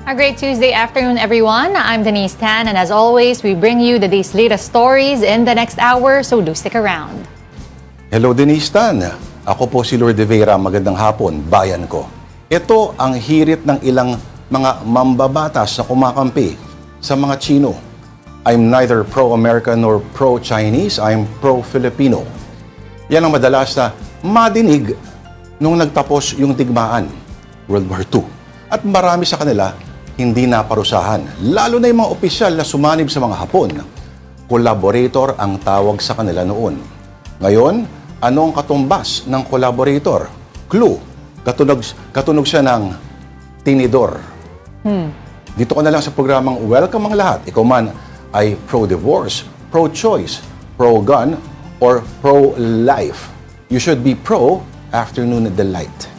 A great Tuesday afternoon, everyone. I'm Denise Tan, and as always, we bring you the day's latest stories in the next hour, so do stick around. Hello, Denise Tan. Ako po si Lourdes de Vera. Magandang hapon, bayan ko. Ito ang hirit ng ilang mga mambabatas na kumakampi sa mga Chino. I'm neither pro-American nor pro-Chinese. I'm pro-Filipino. Yan ang madalas na madinig nung nagtapos yung digmaan, World War II. At marami sa kanila hindi naparusahan, lalo na yung mga opisyal na sumanib sa mga Hapon. Collaborator ang tawag sa kanila noon. Ngayon, ano ang katumbas ng collaborator? Clue, katunog siya ng tinidor. Dito ka na lang sa programang welcome ang lahat. Ikaw man ay pro-divorce, pro-choice, pro-gun, or pro-life. You should be pro-afternoon delight.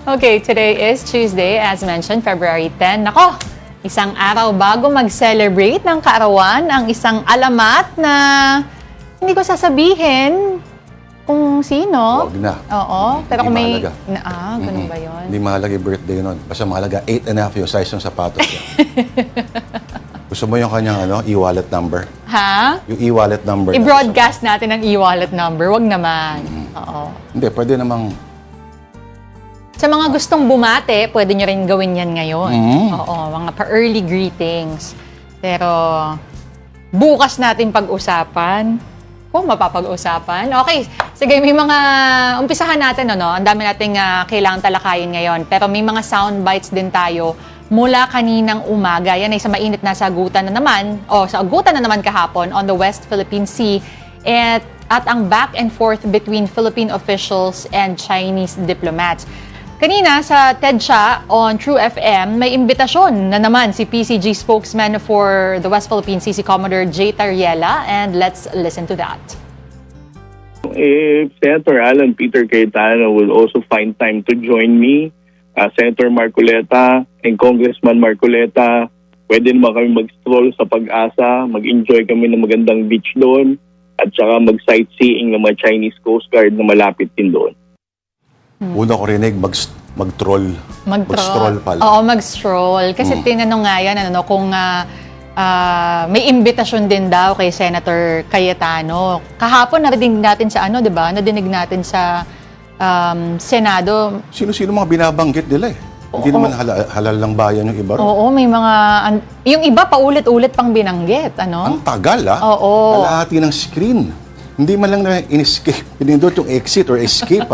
Okay, today is Tuesday, as mentioned, February 10. Nako, isang araw bago mag-celebrate ng kaarawan ang isang alamat na hindi ko sasabihin kung sino. Huwag na. Oo, pero kung may... mahalaga. Ganun ba yun? Hindi mahalaga yung birthday nun. Basta mahalaga 8.5 yung size ng sapatos niya. Gusto mo yung kanyang e-wallet number? Ha? Yung e-wallet number. I-broadcast natin ang e-wallet number. Wag naman. Oo. Hindi, pwede namang... Sa mga gustong bumate, pwede nyo rin gawin yan ngayon. Oo, mga pa-early greetings. Pero bukas natin pag-usapan. Kung mapapag-usapan. Okay, sige, may mga... Umpisahan natin, Ang dami nating kailangan talakayin ngayon. Pero may mga sound bites din tayo mula kaninang umaga. Yan ay sa mainit na sagutan na naman, sa agutan na naman kahapon on the West Philippine Sea. At ang back and forth between Philippine officials and Chinese diplomats. Kanina sa TEDxA on True FM, may imbitasyon na naman si PCG spokesman for the West Philippine Sea, si Commodore J. Tariela, and let's listen to that. If Senator Alan Peter Cayetano will also find time to join me, Senator Marcoleta and Congressman Marcoleta, pwede naman kami mag-stroll sa Pag-asa, mag-enjoy kami ng magandang beach doon, at saka mag-sightseeing ng mga Chinese Coast Guard na malapit din doon. Una ko rinig, mag-stroll pala. Oo, mag-stroll. Kasi tinanong nga yan, kung may imbitasyon din daw kay Senator Cayetano. Kahapon narinig natin sa di ba? Nadinig natin sa Senado. Sino-sino mga binabanggit nila eh. Hindi naman halal lang bayan yung iba. Oo, may mga... yung iba paulit-ulit pang binanggit, Ang tagal Oo. Kalahati ng screen. Hindi man lang na in-escape. Pinindot yung exit or escape,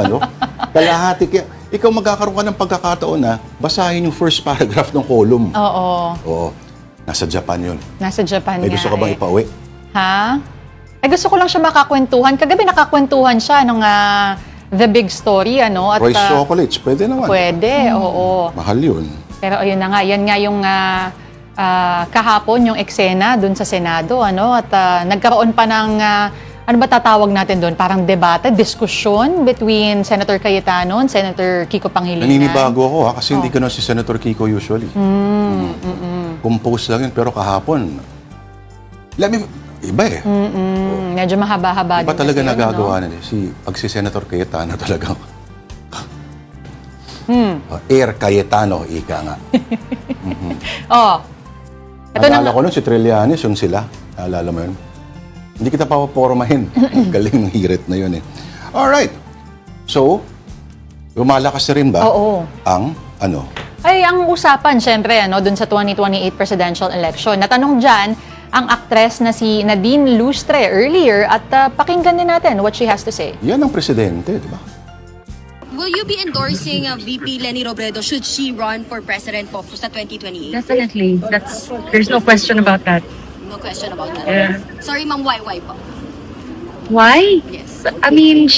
Kalahati. Kaya ikaw magkakaroon ka ng pagkakataon na basahin yung first paragraph ng column. Oo. Nasa Japan yun. Nasa Japan May gusto ka bang ipauwi? Ha? Gusto ko lang siya makakwentuhan. Kagabi nakakwentuhan siya nung The Big Story, At, Royce Chocolates, pwede naman. Pwede, oo. Mahal yun. Pero ayun na nga, yan nga yung kahapon, yung eksena dun sa Senado, At nagkaroon pa ng... ano ba tatawag natin doon? Parang debate, diskusyon between Senator Cayetano and Senator Kiko Pangilinan. Naninibago ako kasi hindi ganun si Senator Kiko usually. Compose lang yun, pero kahapon, iba eh. Medyo mahaba-haba din. Iba talaga kasi, nagagawa na pag si Senator Cayetano talagang Air Cayetano, ika nga. Ito Naalala ko nun si Trillanes, yung sila. Naalala mo yun? Hindi kita papapormahin. Galing ng hirit na yun eh. Alright. So, lumalakas na rin ba ang ang usapan, syempre, dun sa 2028 presidential election. Natanong dyan ang aktres na si Nadine Lustre earlier at pakinggan din natin what she has to say. Yan ang presidente, di ba? Will you be endorsing VP Leni Robredo should she run for president po sa 2028? Definitely. There's no question about that. No question about that. Yeah. Sorry, ma'am, why po? Why? Yes. I mean,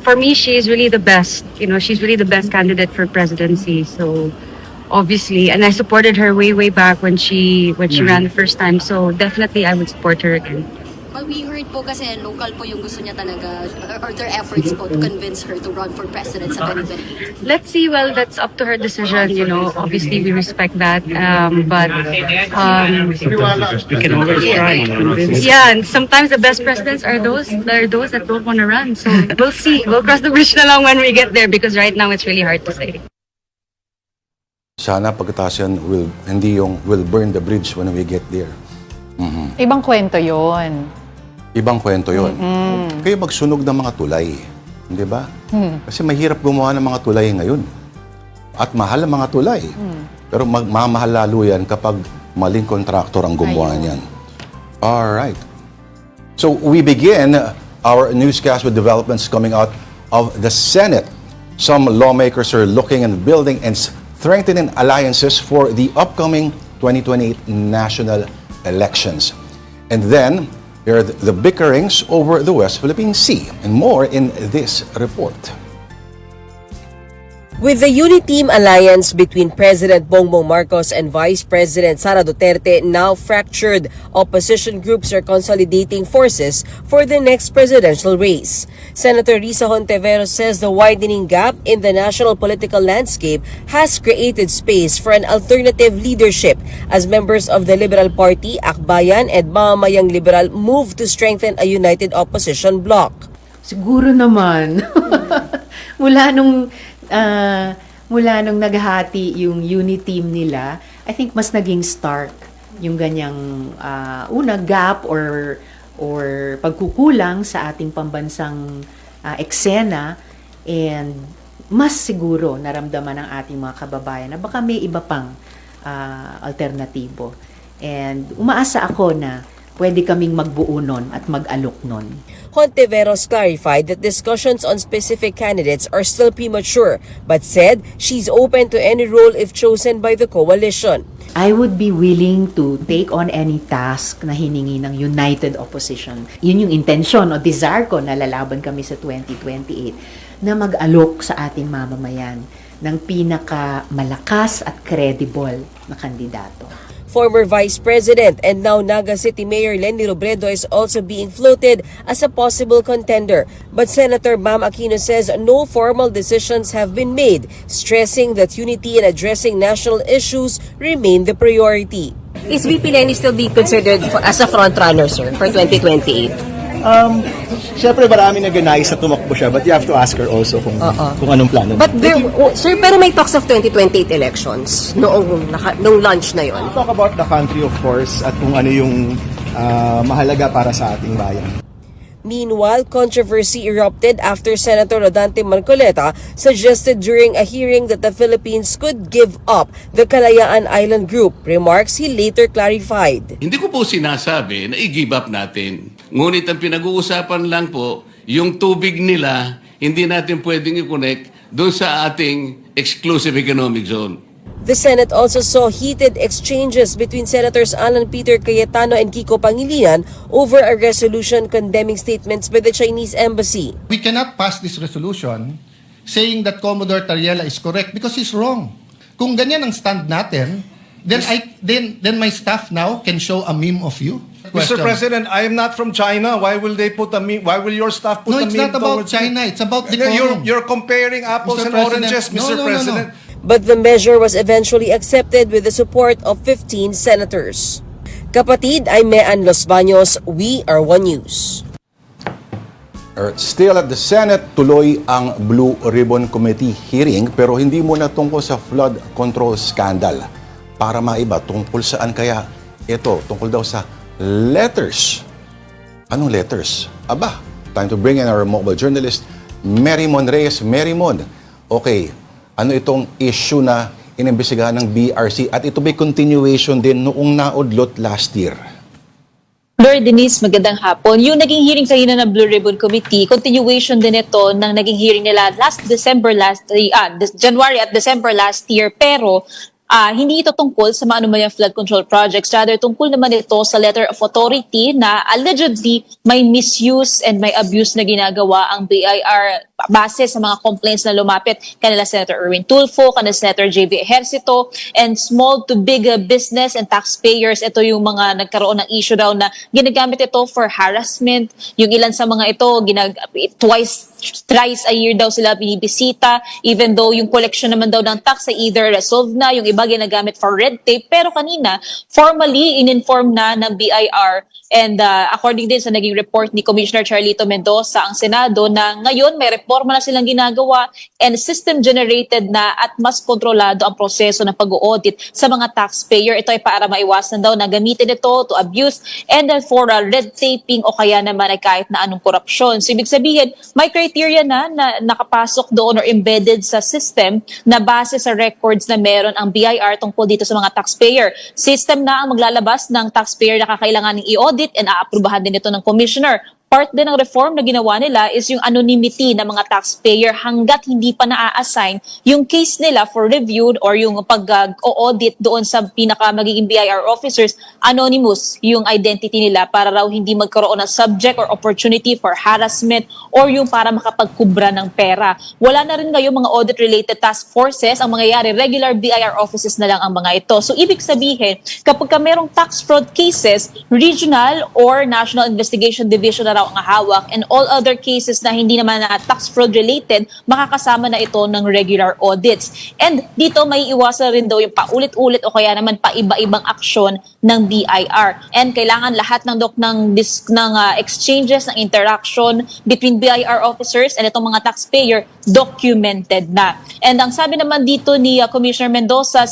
for me, she's really the best. She's really the best candidate for presidency. So, obviously, and I supported her way back when she ran the first time. So, definitely, I would support her again. Well, we heard po kasi local po yung gusto niya talaga, or their efforts po to convince her to run for president sa 2028. Let's see. Well, that's up to her decision. You know, obviously we respect that. But We can always try and convince. yeah, and sometimes the best presidents are those that don't want to run. So we'll see. We'll cross the bridge na lang when we get there because right now it's really hard to say. Sana pagkatapos yan, will burn the bridge when we get there. Ibang kwento yon. Ibang kwento yon. Kaya magsunog ng mga tulay. Di ba? Kasi mahirap gumawa ng mga tulay ngayon. At mahal ang mga tulay. Pero magmamahal lalo yan kapag maling kontraktor ang gumawa niyan. Alright. So we begin our newscast with developments coming out of the Senate. Some lawmakers are looking and building and strengthening alliances for the upcoming 2028 national elections. And then, there are the bickerings over the West Philippine Sea. And more in this report. With the Uniteam alliance between President Bongbong Marcos and Vice President Sara Duterte now fractured, opposition groups are consolidating forces for the next presidential race. Senator Risa Hontiveros says the widening gap in the national political landscape has created space for an alternative leadership as members of the Liberal Party, Akbayan, and Mamamayang Liberal move to strengthen a united opposition bloc. Siguro naman. Mula nung naghati yung Uniteam nila, I think mas naging stark yung ganyang gap or pagkukulang sa ating pambansang eksena, and mas siguro naramdaman ng ating mga kababayan na baka may iba pang alternatibo. And umaasa ako na pwede kaming magbuo nun at mag-alok nun. Hontiveros clarified that discussions on specific candidates are still premature, but said she's open to any role if chosen by the coalition. I would be willing to take on any task na hiningi ng united opposition. Yun yung intention o desire ko na lalaban kami sa 2028, na mag-alok sa ating mamamayan ng pinaka-malakas at credible na kandidato. Former Vice President and now Naga City Mayor Leni Robredo is also being floated as a possible contender. But Senator Bam Aquino says no formal decisions have been made, stressing that unity in addressing national issues remain the priority. Is VP Leni still be considered as a frontrunner, sir, for 2028? Siyempre marami nag-nais na tumakbo siya, but you have to ask her also kung anong plano. But there, sir, pero may talks of 2028 elections noong launch na yon. Talk about the country, of course, at kung ano yung mahalaga para sa ating bayan. Meanwhile, controversy erupted after Senator Rodante Marcoleta suggested during a hearing that the Philippines could give up the Kalayaan Island Group, remarks he later clarified. Hindi ko po sinasabi na i-give up natin. Ngunit ang pinag-uusapan lang po, yung tubig nila, hindi natin pwedeng i-connect doon sa ating exclusive economic zone. The Senate also saw heated exchanges between Senators Alan Peter Cayetano and Kiko Pangilinan over a resolution condemning statements by the Chinese embassy. We cannot pass this resolution saying that Commodore Tariela is correct because he's wrong. Kung ganyan ang stand natin, then my staff now can show a meme of you. Mr. President, I am not from China. Why will they put a meme? Why will your staff put a meme? No, it's not about China. It's about decorum. You're comparing apples and oranges, Mr. President. But the measure was eventually accepted with the support of 15 senators. Kapatid, I'm Mean Los Baños. We are One News. Still at the Senate, tuloy ang Blue Ribbon Committee hearing pero hindi muna tungkol sa flood control scandal. Para maiba, tungkol saan kaya ito? Tungkol daw sa letters. Anong letters? Aba, time to bring in our mobile journalist, Mary Mon Reyes. Mary Mon, okay, ano itong issue na inimbestigahan ng BRC at ito may continuation din noong naudlot last year? Lord Denise, magandang hapon. Yung naging hearing kanina ng Blue Ribbon Committee, continuation din ito ng naging hearing nila January at December last year, pero hindi ito tungkol sa maanumayang flood control projects. Rather, tungkol naman ito sa letter of authority na allegedly may misuse and may abuse na ginagawa ang BIR base sa mga complaints na lumapit kanila Senator Erwin Tulfo, kanila Senator JV Ejercito, and small to big business and taxpayers. Ito yung mga nagkaroon ng issue daw na ginagamit ito for harassment. Yung ilan sa mga ito, thrice a year daw sila binibisita, even though yung collection naman daw ng tax ay either resolved na, yung iba ginagamit for red tape, pero kanina, formally in-inform na ng BIR and according din sa naging report ni Commissioner Charlito Mendoza ang Senado na ngayon may reforma na silang ginagawa and system-generated na at mas kontrolado ang proseso ng pag-audit sa mga taxpayer. Ito ay para maiwasan daw na gamitin ito to abuse and for red taping o kaya naman ay kahit na anong korupsyon. So ibig sabihin, may criteria na nakapasok doon or embedded sa system na base sa records na meron ang BIR tungkol dito sa mga taxpayer. System na ang maglalabas ng taxpayer na kakailangan ng i-audit and aaprubahan din ito ng commissioner. Part din ng reform na ginawa nila is yung anonymity ng mga taxpayer hanggat hindi pa na-assign yung case nila for reviewed or yung pag-audit doon sa pinaka magiging BIR officers, anonymous yung identity nila para raw hindi magkaroon ng subject or opportunity for harassment or yung para makapagkubra ng pera. Wala na rin ngayon mga audit-related task forces. Ang mangyayari, regular BIR offices na lang ang mga ito. So, ibig sabihin, kapag ka merong tax fraud cases, regional or National Investigation Division na raw ang hawak and all other cases na hindi naman na tax fraud related, makakasama na ito ng regular audits. And dito may iwasan rin daw yung paulit-ulit o kaya naman paiba-ibang aksyon ng BIR. And kailangan lahat ng exchanges, ng interaction between BIR officers and itong mga taxpayer documented na. And ang sabi naman dito ni Commissioner Mendoza,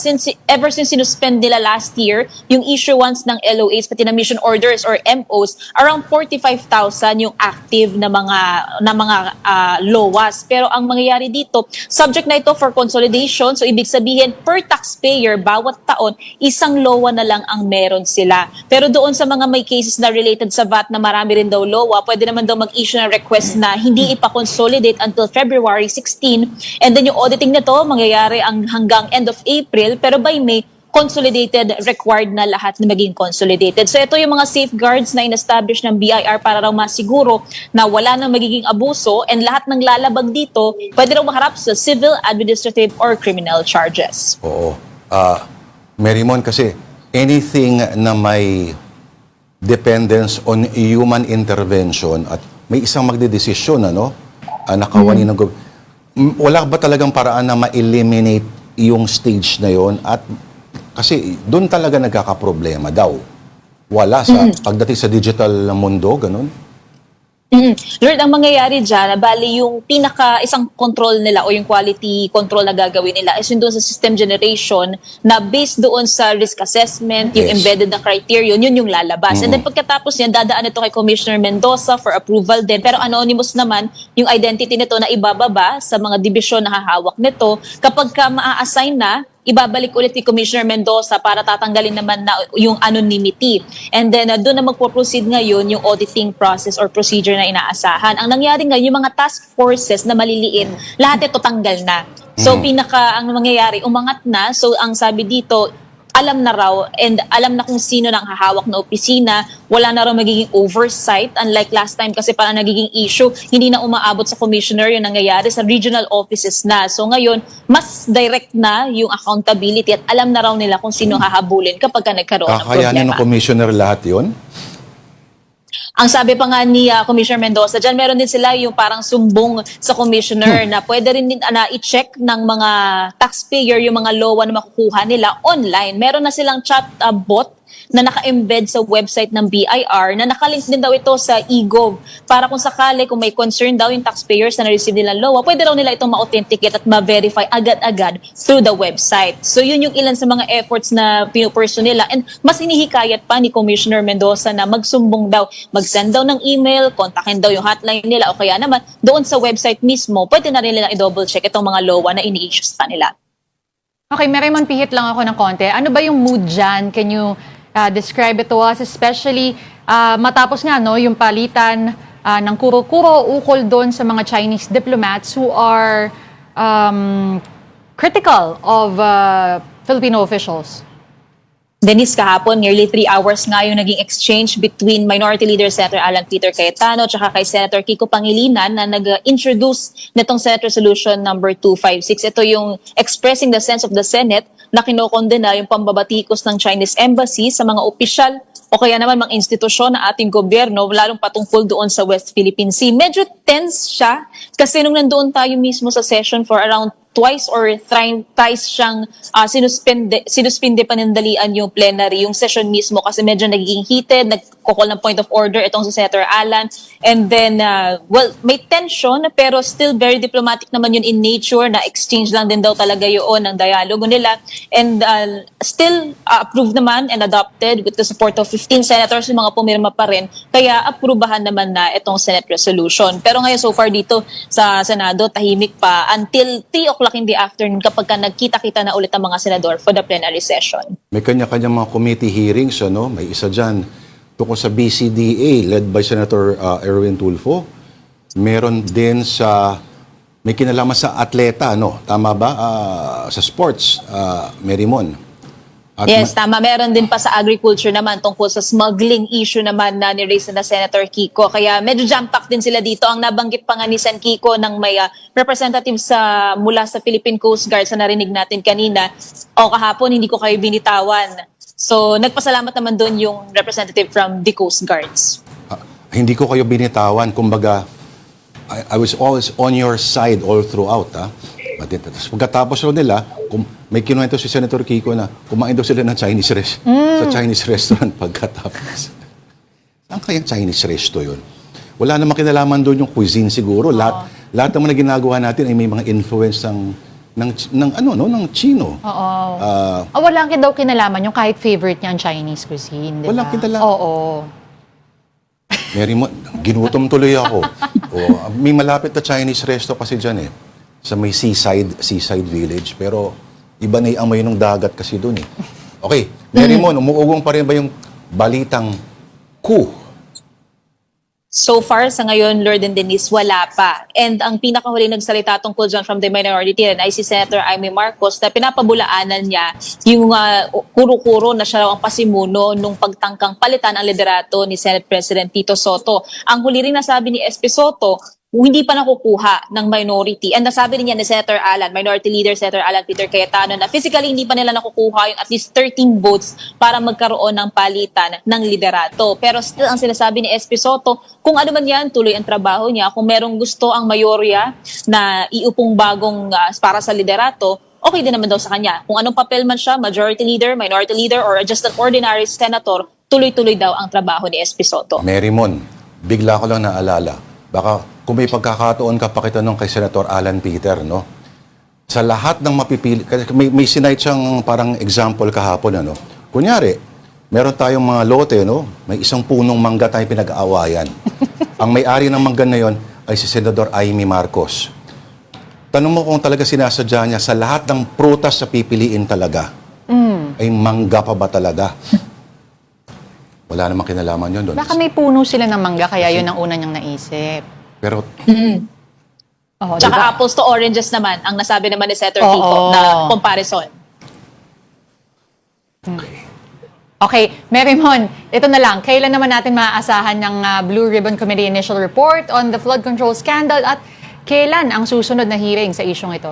ever since sinuspend nila last year, yung issuance ng LOAs, pati na mission orders or MOs, around 45,000 yung active na mga LOAs. Pero ang mangyayari dito, subject na ito for consolidation. So ibig sabihin, per taxpayer, bawat taon, isang LOA na lang ang meron sila. Pero doon sa mga may cases na related sa VAT na marami rin daw LOA, pwede naman daw mag-issue ng request na hindi ipa-consolidate until February 16. And then yung auditing nito, mangyayari hanggang end of April. Pero by May, consolidated, required na lahat na maging consolidated. So ito yung mga safeguards na in-establish ng BIR para raw masiguro na wala nang magiging abuso and lahat ng lalabag dito pwede raw maharap sa civil, administrative, or criminal charges. Oo. Merimon, kasi anything na may dependence on human intervention at may isang magdedesisyon, nakawani ng wala ba talagang paraan na ma-eliminate yung stage na yon at kasi doon talaga nagkakaproblema daw. Wala sa pagdating sa digital na mundo, ganun? Lord, ang mangyayari dyan, bali yung isang control nila o yung quality control na gagawin nila is yung doon sa system generation na based doon sa risk assessment, yung embedded na criterion, yun yung lalabas. And then pagkatapos yan, dadaan ito kay Commissioner Mendoza for approval din. Pero anonymous naman yung identity nito na ibababa sa mga dibisyon na hahawak nito. Kapag ka maa-assign na, ibabalik ulit ni Commissioner Mendoza para tatanggalin naman na yung anonymity. And then, doon na magpo-proceed ngayon yung auditing process or procedure na inaasahan. Ang nangyari ngayon, yung mga task forces na maliliit, lahat ito tanggal na. So, ang mangyayari, umangat na. So, ang sabi dito, alam na raw and alam na kung sino nang hahawak na opisina, wala na raw magiging oversight unlike last time kasi parang nagiging issue, hindi na umaabot sa commissioner yung nangyayari sa regional offices na. So ngayon, mas direct na yung accountability at alam na raw nila kung sino hahabulin kapag nagkaroon ng problema. Kakayanin ng commissioner lahat yon? Ang sabi pa nga ni Commissioner Mendoza, dyan meron din sila yung parang sumbong sa commissioner na pwede rin din na i-check ng mga taxpayer yung mga LOA na makukuha nila online. Meron na silang chat bot na naka-embed sa website ng BIR na nakalink din daw ito sa eGov para kung sakali, kung may concern daw yung taxpayers na na-receive nilang LOA, pwede daw nila itong ma-authenticate at ma-verify agad-agad through the website. So yun yung ilan sa mga efforts na pinupursue nila and mas hinihikayat pa ni Commissioner Mendoza na magsumbong daw, mag-send daw ng email, kontakin daw yung hotline nila o kaya naman doon sa website mismo, pwede na rin nilang i-double check itong mga LOA na ini-issue sa kanila. Okay, Merimon, pihit lang ako ng konti. Ano ba yung mood dyan? Can you describe it to us, especially matapos nga yung palitan ng kuro-kuro ukol doon sa mga Chinese diplomats who are critical of Filipino officials? Denise, kahapon, nearly 3 hours nga yung naging exchange between Minority Leader Senator Alan Peter Cayetano at kay Senator Kiko Pangilinan na nag-introduce nitong Senate Resolution number 256. Ito yung expressing the sense of the Senate na kinokondena yung pambabatikos ng Chinese Embassy sa mga opisyal o kaya naman mga institusyon ng ating gobyerno, lalong patungkol doon sa West Philippine Sea. Medyo tense siya kasi nung nandoon tayo mismo sa session for around twice or thrice siyang sinuspinde panandalian yung plenary, yung session mismo kasi medyo nagiging heated, nagkukol ng point of order itong si Senator Alan. And then, may tension pero still very diplomatic naman yun in nature na exchange lang din daw talaga yun ng dialogo nila. And still approved naman and adopted with the support of 15 senators, yung mga pumirma pa rin. Kaya aprubahan naman na itong Senate resolution. Pero ngayon so far dito sa Senado, tahimik pa until 3 o'clock in the afternoon kapag ka nagkita-kita na ulit ang mga senador for the plenary session. May kanya-kanya mga committee hearings, ano? May isa dyan tungkol sa BCDA led by Senator Erwin Tulfo. Meron din may kinalaman sa atleta, no? Tama ba? Sa sports, Merimon. Yes, tama. Meron din pa sa agriculture naman tungkol sa smuggling issue naman na ni-raise na Senator Kiko. Kaya medyo jam-packed din sila dito. Ang nabanggit pa nga ni Sen Kiko ng may representative mula sa Philippine Coast Guard sa narinig natin kanina. Kahapon hindi ko kayo binitawan. So nagpasalamat naman doon yung representative from the Coast Guards. Hindi ko kayo binitawan. Kumbaga, I was always on your side all throughout. Pagkatapos nila, may kinuwento si Senator Kiko na kumain daw sila ng Chinese sa Chinese restaurant pagkatapos. Saan kayang Chinese resto yun? Wala namang kinalaman doon yung cuisine siguro. Lahat naman na ginagawa natin ay may mga influence ng Chino. Oo. Walang daw kinalaman yung kahit favorite niya ang Chinese cuisine. Diba? Walang kinalaman. Oo. Mary mo, ginutom tuloy ako. May malapit na Chinese resto kasi dyan sa may seaside village. Pero iba na yung amoy ng dagat kasi doon Okay, Mary Mon, umuugong pa rin ba yung balitang coup? So far, sa ngayon, Lord and Denise, wala pa. And ang pinakahuli nagsalita tungkol dyan from the minority ay si Senator Amy Marcos na pinapabulaanan niya yung kuro-kuro na siya raw ang pasimuno nung pagtangkang palitan ang liderato ni Senate President Tito Soto. Ang huli rin nasabi ni SP Soto, hindi pa nakukuha ng minority. And nasabi rin niya ni Senator Alan, Minority Leader Senator Alan Peter Cayetano, na physically hindi pa nila nakukuha yung at least 13 votes para magkaroon ng palitan ng liderato. Pero still, ang sinasabi ni SP Soto, kung ano man yan, tuloy ang trabaho niya. Kung merong gusto ang mayorya na iupong bagong para sa liderato, okay din naman daw sa kanya. Kung anong papel man siya, Majority Leader, Minority Leader, or just an ordinary senator, tuloy-tuloy daw ang trabaho ni SP Soto. Mary Mon, bigla ko lang naalala. Baka kung may pagkakataon ka pakitanong kay Senator Alan Peter, no? Sa lahat ng mapipili, may sinite siyang parang example kahapon, Kunyari, meron tayong mga lote, no? May isang punong mangga tayong pinag-aawayan. Ang may-ari ng mangga na yon ay si Senador Amy Marcos. Tanong mo kung talaga sinasadya niya sa lahat ng prutas sa pipiliin talaga, ay mangga pa ba talaga? Wala namang kinalaman yun doon. Baka may puno sila ng mangga, kaya yun ang una niyang naisip. Pero, Tsaka diba? apples to oranges naman, ang nasabi naman ni Senator Kiko na comparison. Okay, Mary Mon, ito na lang. Kailan naman natin maaasahan ng Blue Ribbon Committee Initial Report on the flood control scandal at kailan ang susunod na hearing sa isyong ito?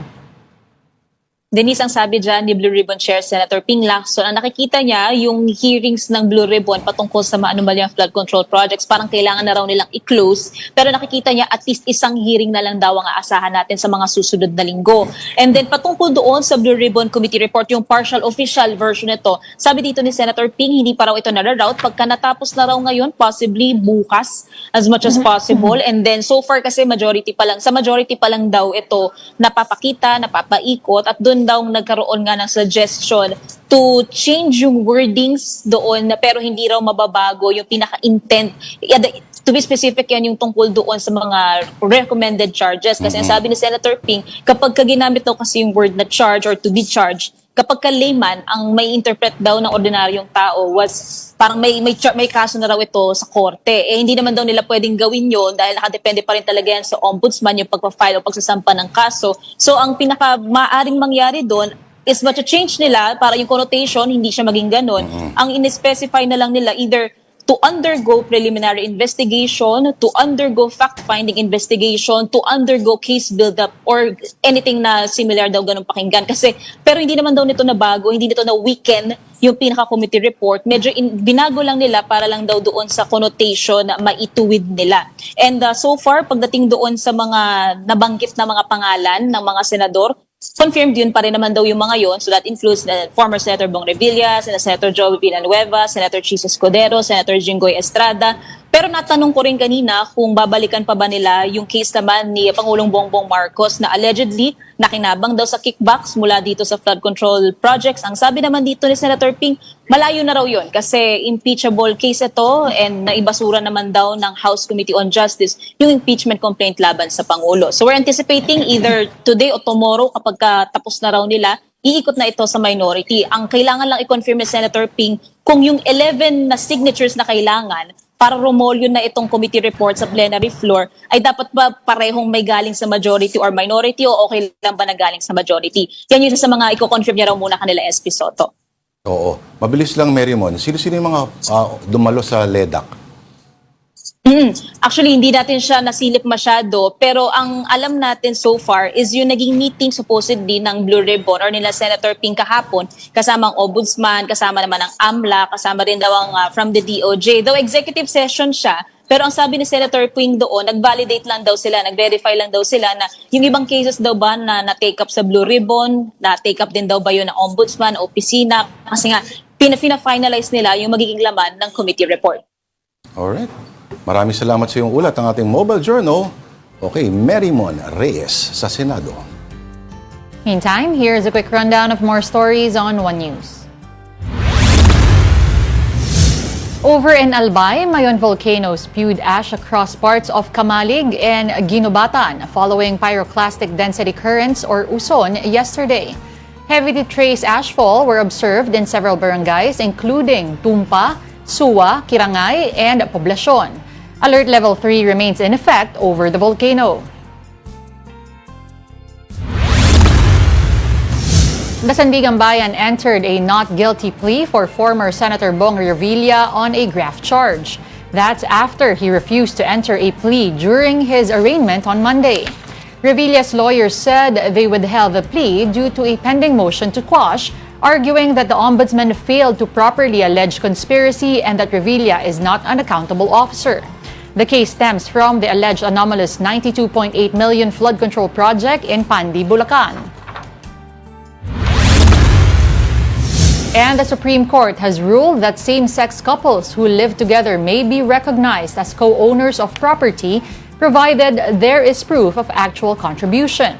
Denise, ang sabi dyan ni Blue Ribbon Chair Senator Ping Lacson, ang nakikita niya yung hearings ng Blue Ribbon patungkol sa maanumalyang flood control projects, parang kailangan na raw nilang i-close. Pero nakikita niya at least isang hearing na lang daw ang aasahan natin sa mga susunod na linggo. And then patungkol doon sa Blue Ribbon Committee Report, yung partial official version nito, sabi dito ni Senator Ping, hindi pa raw ito na-route. Pagka natapos na raw ngayon, possibly bukas as much as possible. And then so far kasi sa majority pa lang daw ito napapakita, napapaikot, at doon daw nagkaroon nga ng suggestion to change yung wordings doon pero hindi raw mababago yung pinaka-intent. To be specific, yan yung tungkol doon sa mga recommended charges. Kasi ang sabi ni Senator Ping, kapag ginamit daw kasi yung word na charge or to be charged, kapag ka-layman, ang may interpret daw ng ordinaryong tao was parang may kaso na raw ito sa korte. Hindi naman daw nila pwedeng gawin yon dahil nakadepende pa rin talaga yan sa ombudsman yung pagpa-file o pagsasampa ng kaso. So ang pinaka-maaring mangyari doon, is change nila para yung connotation hindi siya maging ganun. Ang in-specify na lang nila either to undergo preliminary investigation, to undergo fact-finding investigation, to undergo case build-up, or anything na similar daw ganun pakinggan. Kasi, pero hindi naman daw nito na bago, hindi nito na weaken yung pinaka-committee report. Medyo binago lang nila para lang daw doon sa connotation na maituwid nila. And so far, pagdating doon sa mga nabanggit na mga pangalan ng mga senador, confirmed yun pa rin naman daw yung mga yon. So that includes former Senator Bong Revilla, Senator Joey Villanueva, Senator Chis Escudero, Senator Jinggoy Estrada. Pero natanong ko rin kanina kung babalikan pa ba nila yung case naman ni Pangulong Bongbong Marcos na allegedly nakinabang daw sa kickbacks mula dito sa flood control projects. Ang sabi naman dito ni Senator Ping, malayo na raw yun kasi impeachable case ito and naibasura naman daw ng House Committee on Justice yung impeachment complaint laban sa Pangulo. So we're anticipating either today o tomorrow kapag tapos na raw nila, iikot na ito sa minority. Ang kailangan lang i-confirm ni Senator Ping kung yung 11 na signatures na kailangan para rumolyo na itong committee report sa plenary floor, ay dapat ba parehong may galing sa majority or minority o okay lang ba na galing sa majority? Yan yun sa mga i-confirm niya raw muna kanila SP Soto. Oo. Mabilis lang, Marymon. Sino-sino yung mga dumalo sa LEDAC? Actually, hindi natin siya nasilip masyado, pero ang alam natin so far is yung naging meeting supposedly ng Blue Ribbon or nila Senator Ping kahapon, kasama ang Ombudsman, kasama naman ang AMLA, kasama rin daw ang from the DOJ. Though executive session siya, pero ang sabi ni Senator Ping doon, nag-validate lang daw sila, nag-verify lang daw sila na yung ibang cases daw ba na na-take up sa Blue Ribbon, na-take up din daw ba yun ng Ombudsman, opisina, kasi nga, pina-finalize nila yung magiging laman ng committee report. Alright. Maraming salamat sa iyong ulat ang ating mobile journal. Okay, Marymon Reyes sa Senado. Meantime, here's a quick rundown of more stories on One News. Over in Albay, Mayon volcano spewed ash across parts of Kamalig and Ginubatan following pyroclastic density currents or USON yesterday. Heavy trace ashfall were observed in several barangays including Tumpa, Suwa, Kirangay, and Poblacion. Alert Level 3 remains in effect over the volcano. The Sandigan Bayan entered a not guilty plea for former Senator Bong Revilla on a graft charge. That's after he refused to enter a plea during his arraignment on Monday. Revilla's lawyers said they withheld the plea due to a pending motion to quash, arguing that the ombudsman failed to properly allege conspiracy and that Revilla is not an accountable officer. The case stems from the alleged anomalous 92.8 million flood control project in Pandi, Bulacan. And the Supreme Court has ruled that same-sex couples who live together may be recognized as co-owners of property provided there is proof of actual contribution.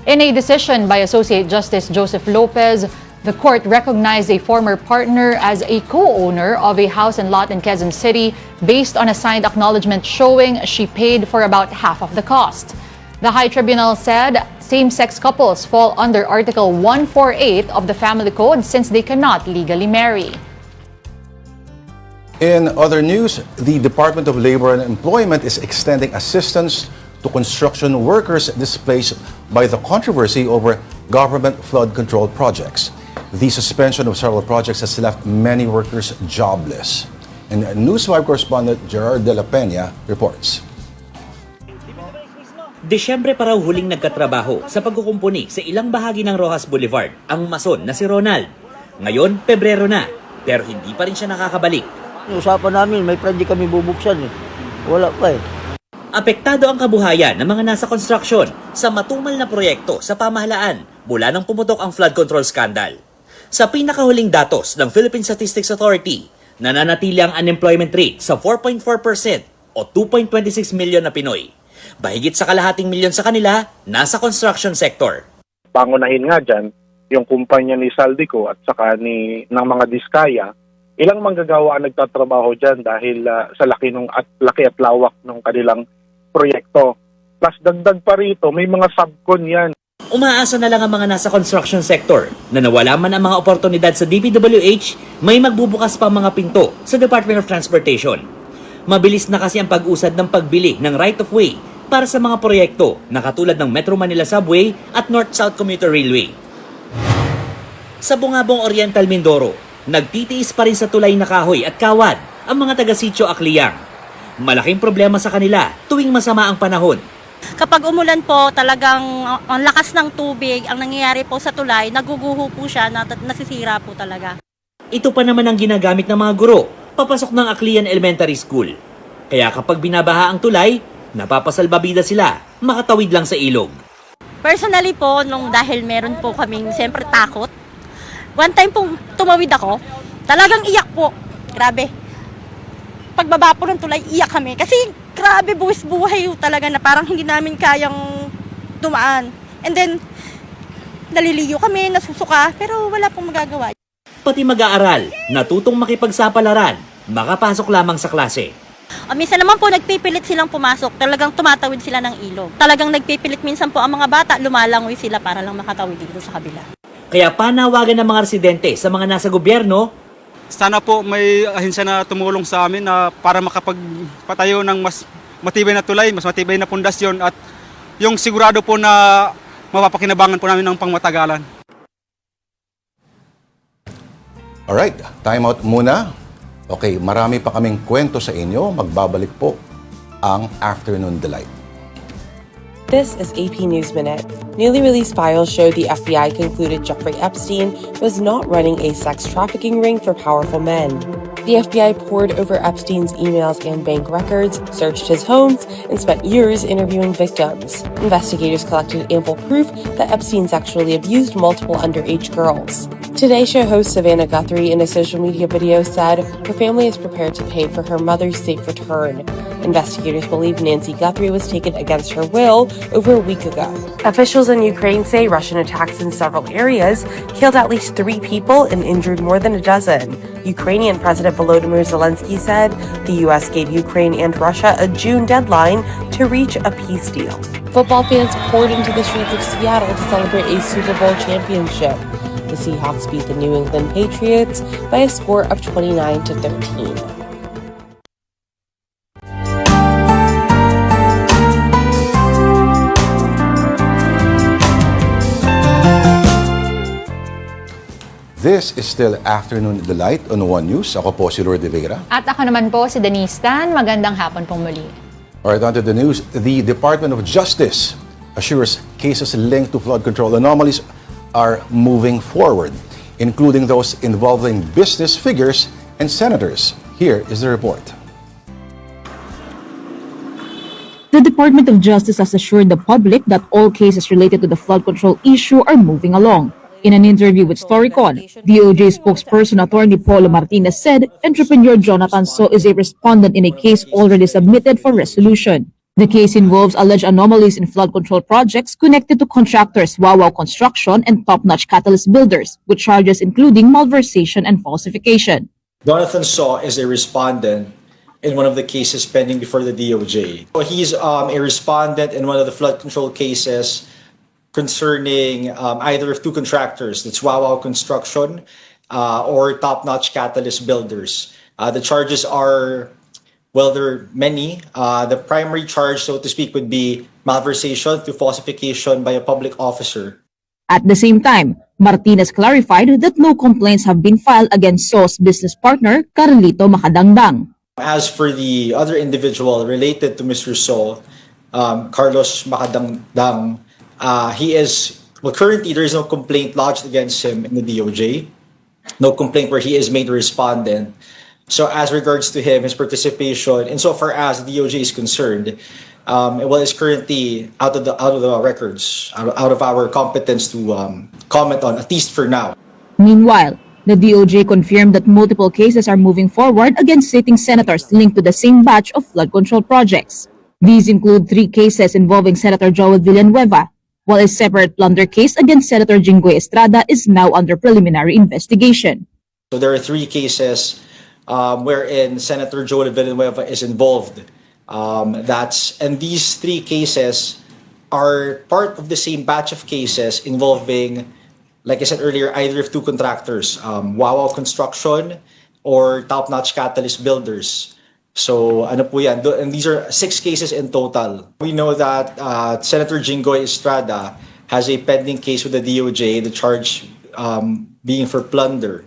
In a decision by Associate Justice Joseph Lopez, the court recognized a former partner as a co-owner of a house and lot in Quezon City based on a signed acknowledgement showing she paid for about half of the cost. The High Tribunal said same-sex couples fall under Article 148 of the Family Code since they cannot legally marry. In other news, the Department of Labor and Employment is extending assistance to construction workers displaced by the controversy over government flood control projects. The suspension of several projects has left many workers jobless. And News 5 correspondent Gerard de la Peña reports. Desyembre pa raw huling nagkatrabaho sa pagkukumpuni sa ilang bahagi ng Rojas Boulevard ang mason na si Ronald. Ngayon, Pebrero na, pero hindi pa rin siya nakakabalik. Usapan namin, may project kami bubuksan eh. Wala pa eh. Apektado ang kabuhayan ng mga nasa construction sa matumal na proyekto sa pamahalaan mula nang pumutok ang flood control scandal. Sa pinakahuling datos ng Philippine Statistics Authority, nananatili ang unemployment rate sa 4.4% o 2.26 milyon na Pinoy. Bahigit sa kalahating milyon sa kanila, nasa construction sector. Pangunahin nga dyan, yung kumpanya ni Saldico at saka ng mga Diskaya, ilang manggagawa ang nagtatrabaho dyan dahil sa laki at lawak ng kanilang proyekto. Plus dagdag pa rito, may mga subcon yan. Umaasa na lang ang mga nasa construction sector na nawala man ang mga oportunidad sa DPWH, may magbubukas pa mga pinto sa Department of Transportation. Mabilis na kasi ang pag-usad ng pagbili ng right-of-way para sa mga proyekto na katulad ng Metro Manila Subway at North-South Commuter Railway. Sa Bungabong Oriental, Mindoro, nagtitiis pa rin sa tulay na kahoy at kawad ang mga taga-sitio Akliang. Malaking problema sa kanila tuwing masama ang panahon. Kapag umulan po, talagang ang lakas ng tubig, ang nangyayari po sa tulay, naguguho po siya, nasisira po talaga. Ito pa naman ang ginagamit ng mga guro papasok ng Aklian Elementary School. Kaya kapag binabaha ang tulay, napapasalbabida sila, makatawid lang sa ilog. Personally po, dahil meron po kaming siyempre takot, one time pong tumawid ako, talagang iyak po. Grabe. Pagbaba po ng tulay, iyak kami. Kasi grabe, buwis buhay talaga na parang hindi namin kayang dumaan. And then, naliliyo kami, nasusuka, pero wala pong magagawa. Pati mag-aaral, natutong makipagsapalaran, makapasok lamang sa klase. Minsan naman po, nagpipilit silang pumasok. Talagang tumatawid sila ng ilog. Talagang nagpipilit minsan po ang mga bata, lumalangoy sila para lang makatawid dito sa kabila. Kaya panawagan ng mga residente sa mga nasa gobyerno, sana po may ahensya na tumulong sa amin na para makapagpatayo ng mas matibay na tulay, mas matibay na pundasyon at yung sigurado po na mapapakinabangan po namin ng pangmatagalan. Alright, time out muna. Okay, marami pa kaming kwento sa inyo. Magbabalik po ang Afternoon Delight. This is AP News Minute. Newly released files show the FBI concluded Jeffrey Epstein was not running a sex trafficking ring for powerful men. The FBI pored over Epstein's emails and bank records, searched his homes, and spent years interviewing victims. Investigators collected ample proof that Epstein sexually abused multiple underage girls. Today Show host Savannah Guthrie in a social media video said her family is prepared to pay for her mother's safe return. Investigators believe Nancy Guthrie was taken against her will over a week ago. Officials in Ukraine say Russian attacks in several areas killed at least 3 people and injured more than a dozen. Ukrainian President Volodymyr Zelensky said the U.S. gave Ukraine and Russia a June deadline to reach a peace deal. Football fans poured into the streets of Seattle to celebrate a Super Bowl championship. The Seahawks beat the New England Patriots by a score of 29-13. This is still Afternoon Delight on One News. Ako po si Lord de Vera. At ako naman po si Denise Tan. Magandang hapon pong muli. Alright, on to the news. The Department of Justice assures cases linked to flood control anomalies are moving forward, including those involving business figures and senators. Here is the report. The Department of Justice has assured the public that all cases related to the flood control issue are moving along. In an interview with Storycon, DOJ spokesperson Attorney Paulo Martinez said entrepreneur Jonathan So is a respondent in a case already submitted for resolution. The case involves alleged anomalies in flood control projects connected to contractors Wawaw Construction and Top Notch Catalyst Builders, with charges including malversation and falsification. Jonathan So is a respondent in one of the cases pending before the DOJ. He's a respondent in one of the flood control cases concerning either of 2 contractors, that's Wawaw Construction or Top Notch Catalyst Builders. The charges are, well, there are many. The primary charge, so to speak, would be malversation through falsification by a public officer. At the same time, Martinez clarified that no complaints have been filed against So's business partner, Carlito Macadangdang. As for the other individual related to Mr. So, Carlos Macadangdang, currently there is no complaint lodged against him in the DOJ. No complaint where he is made a respondent. So as regards to him, his participation, insofar as the DOJ is concerned, is currently out of the records, out of our competence to comment on, at least for now. Meanwhile, the DOJ confirmed that multiple cases are moving forward against sitting senators linked to the same batch of flood control projects. These include 3 cases involving Senator Joel Villanueva, while a separate plunder case against Senator Jinggoy Estrada is now under preliminary investigation. So there are 3 cases wherein Senator Joel Villanueva is involved. And these 3 cases are part of the same batch of cases involving, like I said earlier, either of 2 contractors, Wawaw Construction or Top Notch Catalyst Builders. So, ano po yan? And these are 6 cases in total. We know that Senator Jinggoy Estrada has a pending case with the DOJ. The charge being for plunder.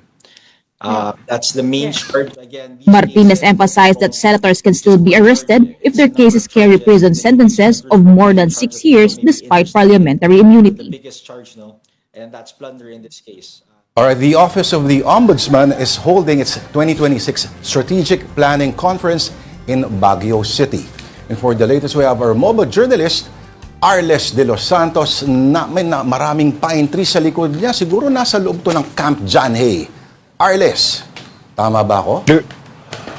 That's the main charge. Again, Martinez emphasized that senators can still be arrested if their cases carry prison sentences of more than 6 years despite parliamentary immunity. biggest charge, no, and that's plunder in this case. All right, the Office of the Ombudsman is holding its 2026 Strategic Planning Conference in Baguio City. And for the latest, we have our mobile journalist, Arles de los Santos, na may maraming pine trees sa likod niya. Siguro nasa loob to ng Camp John Hay. Arles, tama ba ako?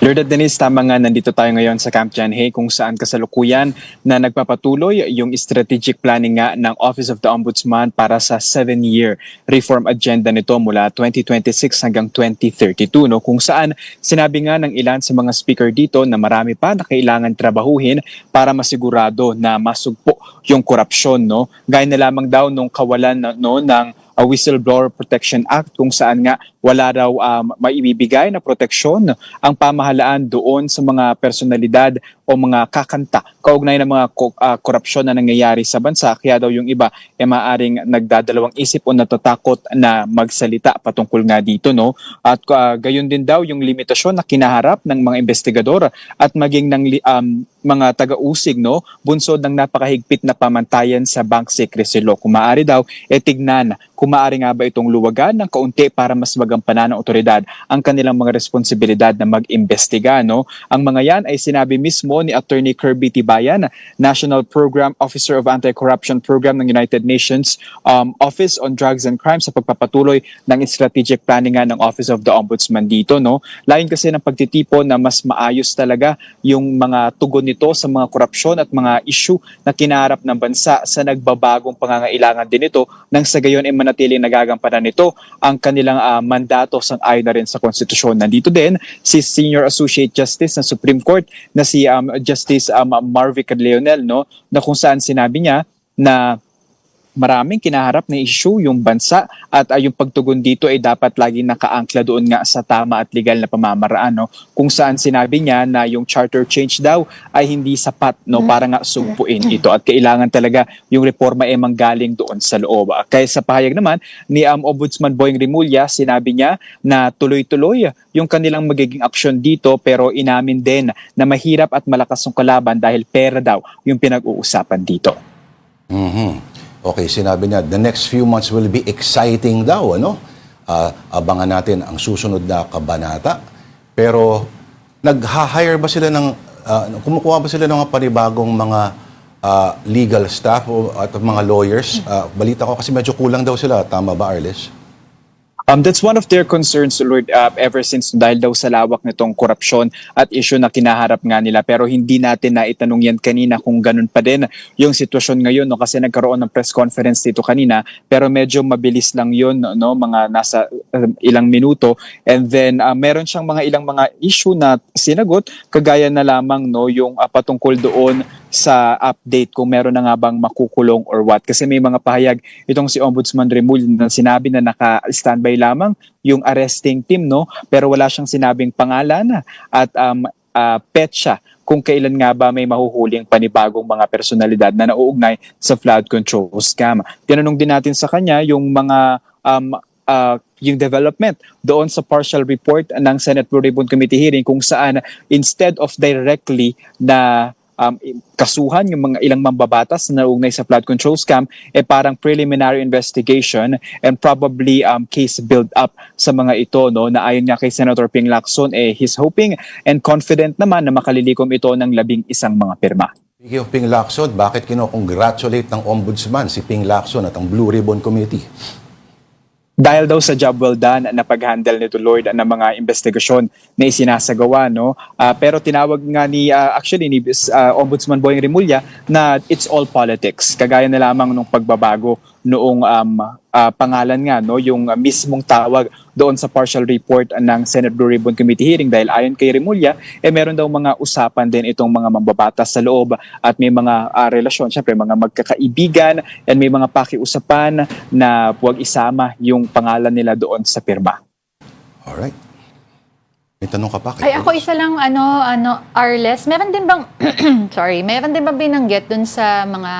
Lord at Denise, tama nga, nandito tayo ngayon sa Camp John Hay kung saan kasalukuyan na nagpapatuloy yung strategic planning nga ng Office of the Ombudsman para sa 7-year reform agenda nito mula 2026 hanggang 2032, no? Kung saan sinabi nga ng ilan sa mga speaker dito na marami pa na kailangan trabahuhin para masigurado na masugpo yung korupsyon, no? Gaya na lamang daw nung kawalan ng Whistleblower Protection Act kung saan nga wala raw maibibigay na proteksyon ang pamahalaan doon sa mga personalidad o mga kakanta kaugnay ng mga korupsyon na nangyayari sa bansa. Kaya daw yung iba maaring nagdadalawang isip o natatakot na magsalita patungkol nga dito, no? At gayon din daw yung limitasyon na kinaharap ng mga investigador at maging ng mga taga-usig, no? Bunsod ng napakahigpit na pamantayan sa bank secrecy law. Kung maaari daw, tignan kung maaari nga ba itong luwagan ng kaunti para mas magampanan ng otoridad ang kanilang mga responsibilidad na mag-imbestiga, no? Ang mga yan ay sinabi mismo ni Attorney Kirby Tibayan, National Program Officer of Anti-Corruption Program ng United Nations Office on Drugs and Crime sa pagpapatuloy ng strategic planning ng Office of the Ombudsman dito, no? Lain kasi ng pagtitipon na mas maayos talaga yung mga tugon nito sa mga korupsyon at mga issue na kinaharap ng bansa sa nagbabagong pangangailangan din ito nang sa gayon ay manatiling nagagampanan nito ang kanilang mandato sang-ayon na rin sa konstitusyon. Nandito din si Senior Associate Justice ng Supreme Court na si Justice Marvick Leonel, no, na kung saan sinabi niya na maraming kinaharap na issue yung bansa at yung pagtugon dito ay dapat lagi nakaangkla doon nga sa tama at legal na pamamaraan, no? Kung saan sinabi niya na yung charter change daw ay hindi sapat, no, para nga sugpuin ito at kailangan talaga yung reforma ay manggaling doon sa loob. Kaya sa pahayag naman ni Ombudsman Boying Rimulya, sinabi niya na tuloy-tuloy yung kanilang magiging aksyon dito pero inamin din na mahirap at malakas ang kalaban dahil pera daw yung pinag-uusapan dito. Okay, sinabi niya, the next few months will be exciting daw, ano? Abangan natin ang susunod na kabanata. Pero, nag-hire ba sila ng, kumukuha ba sila ng mga panibagong mga legal staff at mga lawyers? Balita ko kasi medyo kulang daw sila. Tama ba, Arles? That's one of their concerns, Lord, ever since dahil daw sa lawak nitong korupsyon at issue na kinaharap nga nila. Pero hindi natin na itanong yan kanina kung ganun pa din yung sitwasyon ngayon, no? Kasi nagkaroon ng press conference dito kanina pero medyo mabilis lang yun, no? Mga nasa ilang minuto. And then meron siyang ilang mga issue na sinagot kagaya na lamang, no, yung patungkol doon sa update kung meron na nga bang makukulong or what. Kasi may mga pahayag itong si Ombudsman Remulla na sinabi na naka-standby lamang yung arresting team, no? Pero wala siyang sinabing pangalan at petsa kung kailan nga ba may mahuhuling panibagong mga personalidad na nauugnay sa flood control scam. Tinanong din natin sa kanya yung mga yung development doon sa partial report ng Senate Blue Ribbon Committee hearing kung saan instead of directly na kasuhan yung mga ilang mambabatas na nauugnay sa flood control scam, parang preliminary investigation and probably case build-up sa mga ito, no, na ayon nga kay Senator Ping Lacson, he's hoping and confident naman na makalilikom ito ng 11 mga pirma. Speaking of Ping Lacson, bakit kinokongratulate ng Ombudsman si Ping Lacson at ang Blue Ribbon Committee? Dahil daw sa job well done na pag-handle nito, Lord, ng mga investigasyon na isinasagawa, no? Pero tinawag nga ni Ombudsman Boying Rimulya na it's all politics. Kagaya na lamang nung pagbabago noong pangalan nga, no, yung mismong tawag doon sa partial report ng Senate Blue Ribbon Committee hearing dahil ayon kay Rimulya, meron daw mga usapan din itong mga mambabatas sa loob at may mga relasyon, syempre mga magkakaibigan and may mga pakiusapan na huwag isama yung pangalan nila doon sa pirma. Alright. May tanong ka pa? Ay, ako isa lang, Arles, meron din bang, meron din bang binanggit dun sa mga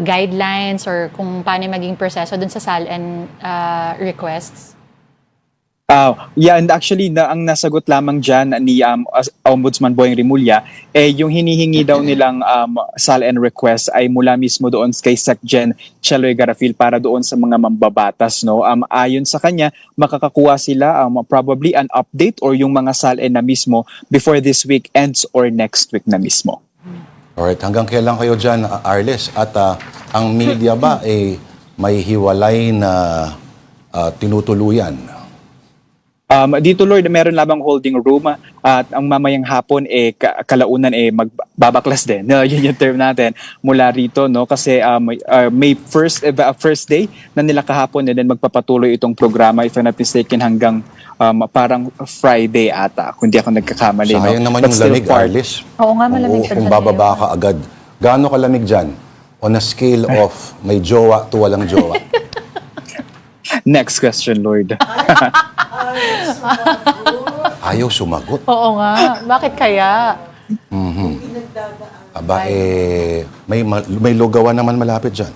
guidelines or kung paano maging proseso dun sa SALN requests? Yeah, and actually, ang nasagot lamang dyan ni Ombudsman Boyeng Rimulya, yung hinihingi daw nilang SAL and request ay mula mismo doon kay SecGen Cheloy Garafil para doon sa mga mambabatas. No? Ayon sa kanya, makakakuha sila probably an update or yung mga SAL na mismo before this week ends or next week na mismo. Alright, hanggang kailan kayo dyan, Arles? At ang media ba may hiwalay na tinutuluyan? Dito, Lord, meron lamang holding room at ang mamayang hapon kalaunan magbabaklas din. Yun yung term natin mula rito, no? Kasi may first day na nila kahapon and then magpapatuloy itong programa, if I'm not mistaken, hanggang parang Friday ata, kung di ako nagkakamali. Sayang naman yung lamig, Arlis. Oo nga, malamig pa Kung dyan bababa ka agad. Gaano kalamig dyan? On a scale of may jowa to walang jowa. Next question, Lord. Ayaw sumagot. Oo nga. Bakit kaya? Aba, may lugawan naman malapit dyan.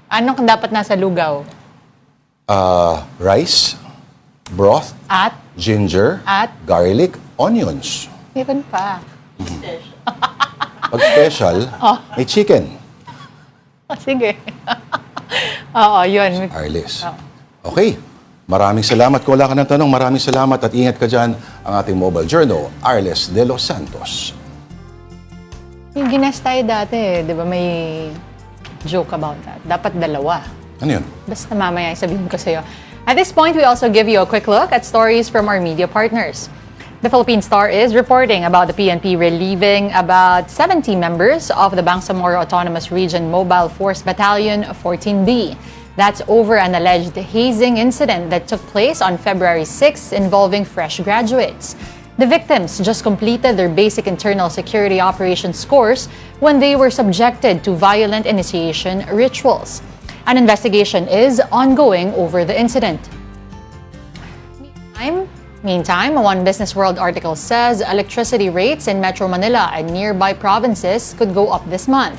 Anong dapat nasa lugaw? Rice, broth, At? ginger, At? garlic, onions. Meron pa. Pag special, may chicken. Sige. Oo, yun. Arlis. Okay. Maraming salamat. Kung wala ka ng tanong, maraming salamat at ingat ka dyan. Ang ating mobile journal, Arles de los Santos. Yung gines tayo dati, di ba may joke about that? Dapat dalawa. Ano yun? Basta mamaya sabihin ko sa'yo. At this point, we also give you a quick look at stories from our media partners. The Philippine Star is reporting about the PNP relieving about 70 members of the Bangsamoro Autonomous Region Mobile Force Battalion 14B. That's over an alleged hazing incident that took place on February 6 involving fresh graduates. The victims just completed their basic internal security operations course when they were subjected to violent initiation rituals. An investigation is ongoing over the incident. Meantime, one Business World article says electricity rates in Metro Manila and nearby provinces could go up this month.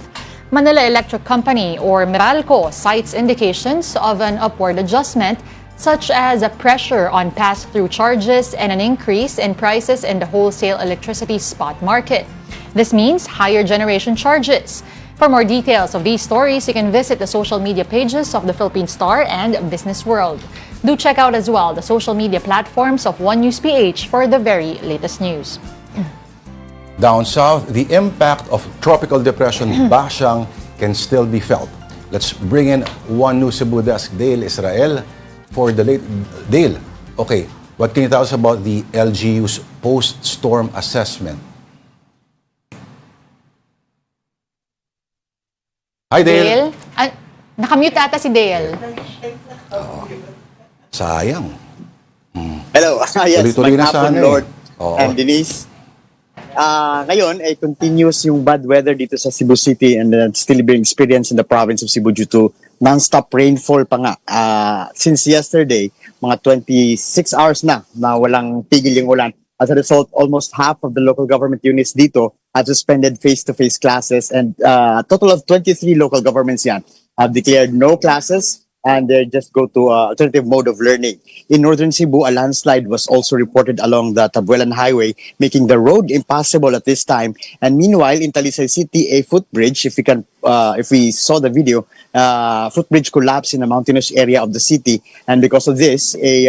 Manila Electric Company, or Meralco, cites indications of an upward adjustment, such as a pressure on pass-through charges and an increase in prices in the wholesale electricity spot market. This means higher generation charges. For more details of these stories, you can visit the social media pages of the Philippine Star and Business World. Do check out as well the social media platforms of One News PH for the very latest news. Down south, the impact of Tropical Depression Bashang can still be felt. Let's bring in One News Cebu desk, Dale Israel, for the late... Dale, okay, what can you tell us about the LGU's post-storm assessment? Hi, Dale. Nakamute ata si Dale. Sayang. Hello. Yes, Tuloy-tuloy na maghapon, sana Lord Oo. and Denise. Ngayon, continuous yung bad weather dito sa Cebu City and still being experienced in the province of Cebu due to non-stop rainfall pa nga. Since yesterday, mga 26 hours na walang tigil yung ulan. As a result, almost half of the local government units dito have suspended face-to-face classes, and a total of 23 local governments yan have declared no classes and they just go to alternative mode of learning. In northern Cebu, a landslide was also reported along the Tabuelan Highway, making the road impassable at this time. And meanwhile, in Talisay City, a footbridge, if we saw the video, footbridge collapsed in a mountainous area of the city. And because of this, a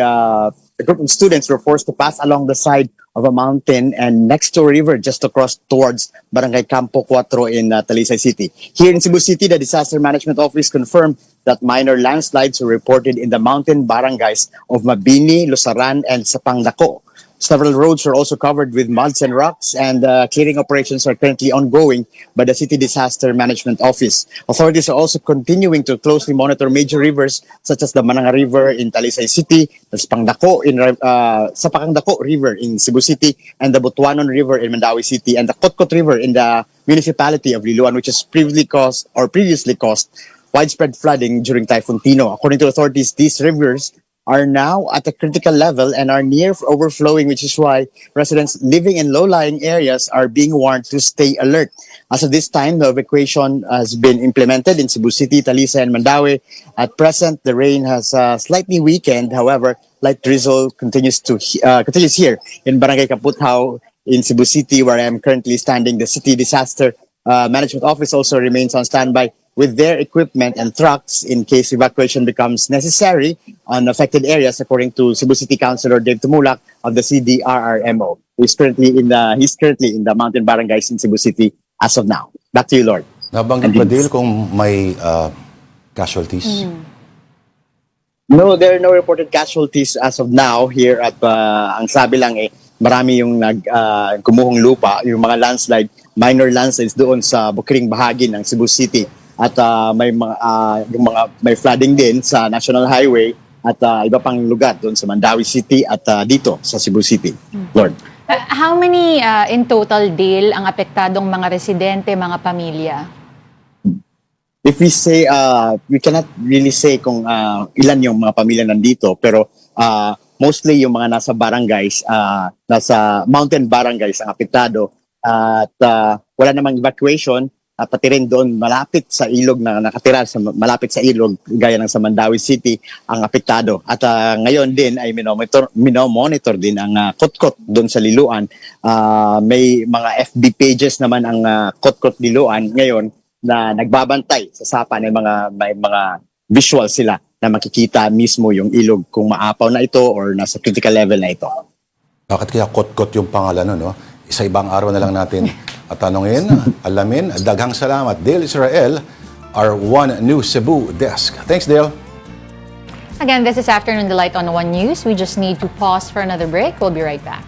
group of students were forced to pass along the side of a mountain and next to a river just across towards Barangay Campo 4 in Talisay City. Here in Cebu City, the Disaster Management Office confirmed that minor landslides were reported in the mountain barangays of Mabini, Lusaran, and Sapangdako. Several roads were also covered with muds and rocks, and clearing operations are currently ongoing by the City Disaster Management Office. Authorities are also continuing to closely monitor major rivers such as the Mananga River in Talisay City, the Sapangdako River in Cebu City, and the Butuanon River in Mandawi City, and the Kotkot River in the municipality of Liloan, which has previously caused widespread flooding during Typhoon Tino. According to authorities, these rivers are now at a critical level and are near overflowing, which is why residents living in low-lying areas are being warned to stay alert. As of this time, the evacuation has been implemented in Cebu City, Talisay, and Mandaue. At present, the rain has slightly weakened. However, light drizzle continues here in Barangay Kaputao in Cebu City, where I am currently standing. The City Disaster Management Office also remains on standby with their equipment and trucks in case evacuation becomes necessary on affected areas, according to Cebu City Councilor Dave Tumulak of the CDRRMO, who's currently in the mountain barangays in Cebu City as of now. Back to you, Lord. Nabanggit ba, Dale, kung may casualties? No, there are no reported casualties as of now here at ang sabi lang marami yung kumuhong lupa, yung mga landslide, minor landslides doon sa bukiring bahagi ng Cebu City. At may flooding din sa National Highway at iba pang lugar doon sa Mandaue City at dito sa Cebu City. Lord. How many in total, Dale, ang apektadong mga residente, mga pamilya? If we say, we cannot really say kung ilan yung mga pamilya nandito, pero mostly yung mga nasa barangays, nasa mountain barangays ang apektado at wala namang evacuation, pati rin doon malapit sa ilog na nakatira, malapit sa ilog gaya ng sa Mandaue City ang apektado. At ngayon din ay minomonitor din ang Kotkot doon sa Liloan. May mga FB pages naman ang Kotkot Liloan ngayon na nagbabantay sa sapa ng may mga visual sila na makikita mismo yung ilog kung maapaw na ito or nasa critical level na ito. Bakit kaya Kotkot yung pangalan, no? Isa ibang araw na lang natin at tanongin, alamin. Daghang salamat, Dale Israel, our One News Cebu desk. Thanks, Dale. Again, this is Afternoon Delight on One News. We just need to pause for another break. We'll be right back.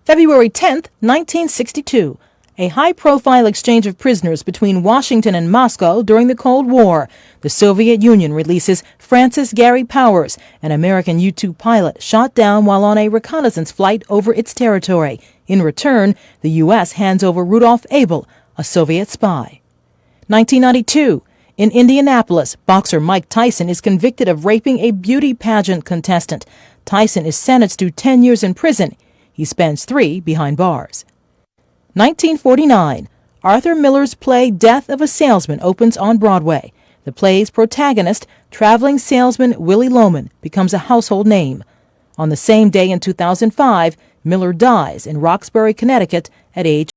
February 10th, 1962. A high-profile exchange of prisoners between Washington and Moscow during the Cold War. The Soviet Union releases Francis Gary Powers, an American U-2 pilot shot down while on a reconnaissance flight over its territory. In return, the U.S. hands over Rudolf Abel, a Soviet spy. 1992. In Indianapolis, boxer Mike Tyson is convicted of raping a beauty pageant contestant. Tyson is sentenced to 10 years in prison. He spends 3 behind bars. 1949. Arthur Miller's play Death of a Salesman opens on Broadway. The play's protagonist, traveling salesman Willie Loman, becomes a household name. On the same day in 2005, Miller dies in Roxbury, Connecticut at age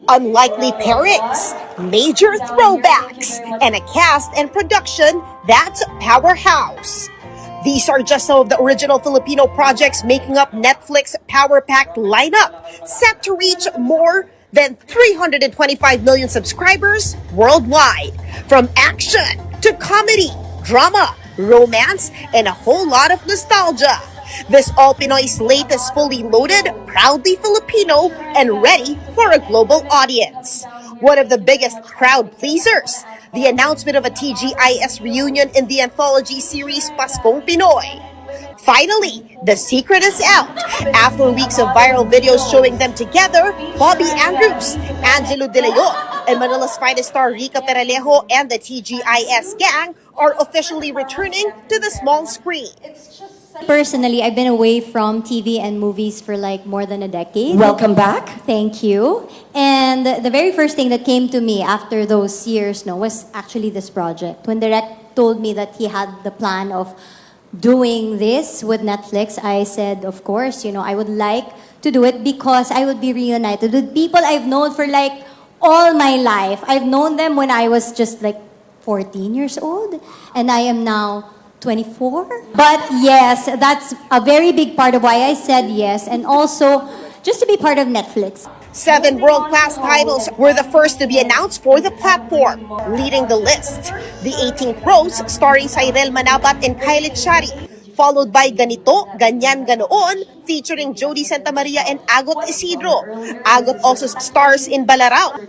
unlikely pairings, major throwbacks, and a cast and production that's powerhouse. These are just some of the original Filipino projects making up Netflix power-packed lineup, set to reach more than 325 million subscribers worldwide. From action to comedy, drama, romance, and a whole lot of nostalgia. This all-Pinoy slate is fully loaded, proudly Filipino, and ready for a global audience. One of the biggest crowd pleasers, the announcement of a TGIS reunion in the anthology series Paskong Pinoy. Finally, the secret is out. After weeks of viral videos showing them together, Bobby Andrews, Angelo De Leon, and Manila's finest star Rica Peralejo and the TGIS gang are officially returning to the small screen. Personally, I've been away from TV and movies for like more than a decade. Welcome back. Thank you. And the very first thing that came to me after those years was actually this project. When Direct told me that he had the plan of doing this with Netflix, I said, of course, I would like to do it because I would be reunited with people I've known for like all my life. I've known them when I was just like 14 years old, and I am now 24. But yes, that's a very big part of why I said yes, and also just to be part of Netflix. 7 world-class titles were the first to be announced for the platform. Leading the list, The 18th Rose, starring Cyril Manabat and Kylie Chari, followed by Ganito, Ganyan Ganoon, featuring Jody Santamaria and Agot Isidro. Agot also stars in Balarao,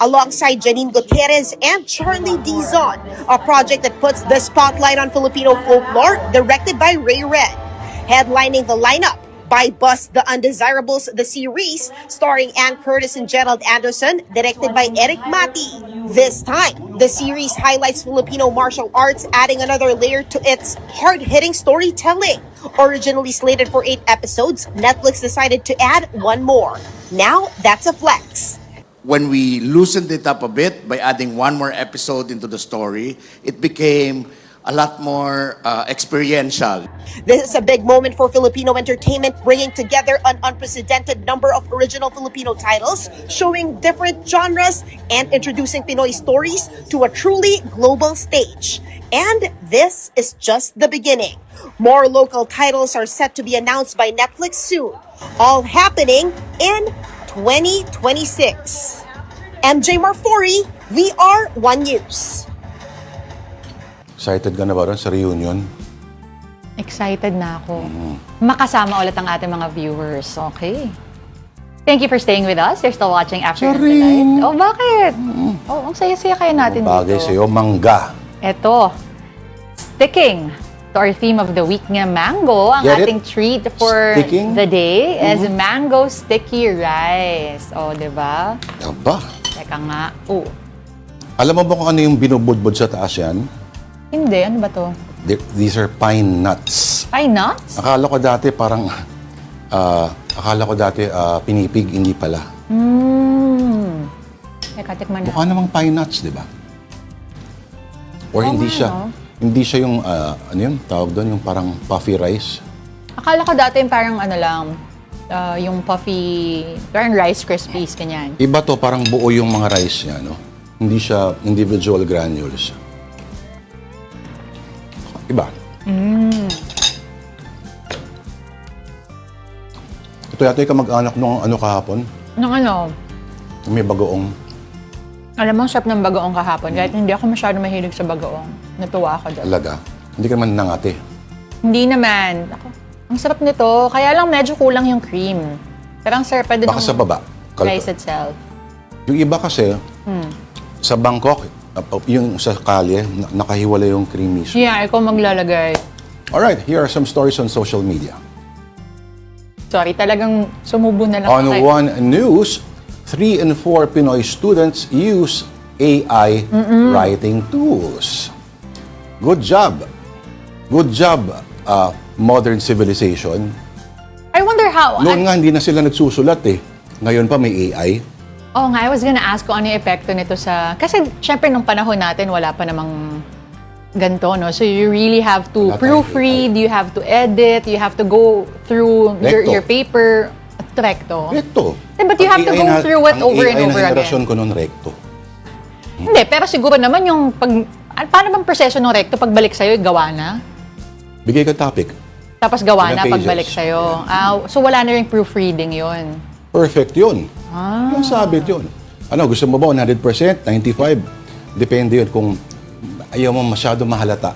alongside Janine Gutierrez and Charlie Dizon, a project that puts the spotlight on Filipino folklore, directed by Ray Red. Headlining the lineup, by Bus the Undesirables, the series, starring Ann Curtis and Gerald Anderson, directed by Eric Mati. This time, the series highlights Filipino martial arts, adding another layer to its hard-hitting storytelling. Originally slated for 8 episodes, Netflix decided to add 1 more. Now, that's a flex. When we loosened it up a bit by adding 1 more episode into the story, it became a lot more experiential. This is a big moment for Filipino entertainment, bringing together an unprecedented number of original Filipino titles, showing different genres, and introducing Pinoy stories to a truly global stage. And this is just the beginning. More local titles are set to be announced by Netflix soon, all happening in 2026. MJ Marfori, VR1 News. Excited ka na ba rin sa reunion? Excited na ako. Makasama ulit ang ating mga viewers. Okay. Thank you for staying with us. You're still watching Afternoon Delight. Oh, bakit? Oh, ang saya-saya kayo natin Bagay dito. sa'yo, mangga. Eto, sticking to our theme of the week nga, mango, ang Get it? ating treat for Sticking? the day is mango sticky rice. Oh, di ba? Aba, Teka nga. Oh, alam mo ba kung ano yung binubudbud sa taas yan? hindi. Ano ba to? These are pine nuts. Pine nuts? Akala ko dati parang, pinipig, hindi pala. Teka, tikman na. Mukha namang pine nuts, di ba? Or hindi siya. Hindi siya yung, ano yun, tawag doon, yung parang puffy rice. Akala ko dati yung parang ano lang, yung puffy, parang Rice Krispies, kanyan. Iba to, parang buo yung mga rice niya, no? Hindi siya individual granules. Iba. Ito yata yung kamag-anak nung ano kahapon, Nung ano, may bagoong. alam mo, ang sarap ng bagoong kahapon. Kahit hindi ako masyado mahilig sa bagoong. Natuwa ako dyan. Alaga. Hindi ka naman nangate. Hindi naman. Ako, ang sarap nito. Kaya lang medyo kulang yung cream. Pero ang sarap pa din Baka sa baba. rice itself. Yung iba kasi, sa Bangkok, yung sa kalye, nakahiwala yung creamy. Yeah, ikaw maglalagay. Alright, here are some stories on social media. Sorry, talagang sumubo na lang On ako. One News, 3 in 4 Pinoy students use AI writing tools. Good job. Good job, modern civilization. I wonder how. Noon nga, hindi na sila nagsusulat eh. Ngayon pa may AI. Oh nga, I was gonna ask kung ano yung epekto nito sa... Kasi syempre nung panahon natin, wala pa namang ganito, no? So you really have to Wala tayong proofread, you have to edit, you have to go through Recto. your paper. Recto. Recto. But you have to go through it over and over Ang AI na again. henerasyon ko noon, recto. Hindi, pero siguro naman yung pag... Paano bang proseso ng recto pagbalik sa'yo, gawa na? Bigay ka topic. Tapos gawa Ilang na pages? pagbalik sa'yo. So wala na rin proofreading yun. Perfect yun. Yung sabit yun. Ano, gusto mo ba 100%, 95%? Depende yun kung ayaw mo masyado mahalata.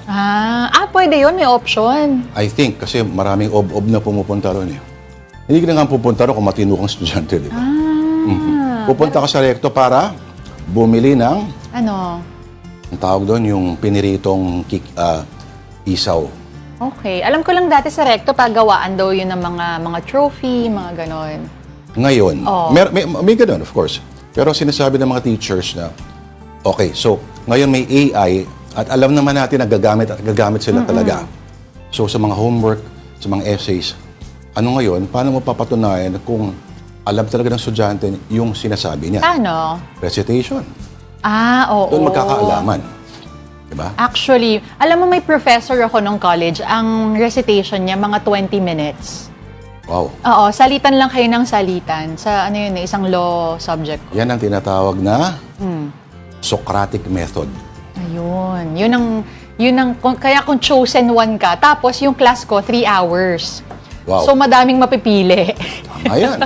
Pwede yun, may option. I think, kasi maraming ob-ob na pumupunta ron eh. Hindi ka na nga pupunta ron kung matino kang estudyante, di ba? Pupunta ka sa recto para bumili ng, Ano? ang tawag doon, yung piniritong isaw. Okay. Alam ko lang dati sa recto, paggawaan daw yun ng mga trophy, mga ganon. Ngayon, Oo. may ganun, of course. Pero sinasabi ng mga teachers na, okay, so ngayon may AI at alam naman natin na gagamit sila talaga. So sa mga homework, sa mga essays, ano ngayon, paano mo papatunayan kung alam talaga ng estudyante yung sinasabi niya? Paano? Recitation. Oo. Doon magkakaalaman. Diba? Actually, alam mo may professor ako nung college, ang recitation niya mga 20 minutes. Wow. Oo, salitan lang kayo ng salitan sa ano yun, isang law subject. Yan ang tinatawag na Socratic method. Ayun. Yun ang kaya kung chosen one ka, tapos yung class ko 3 hours. Wow. So madaming mapipili. Ayan.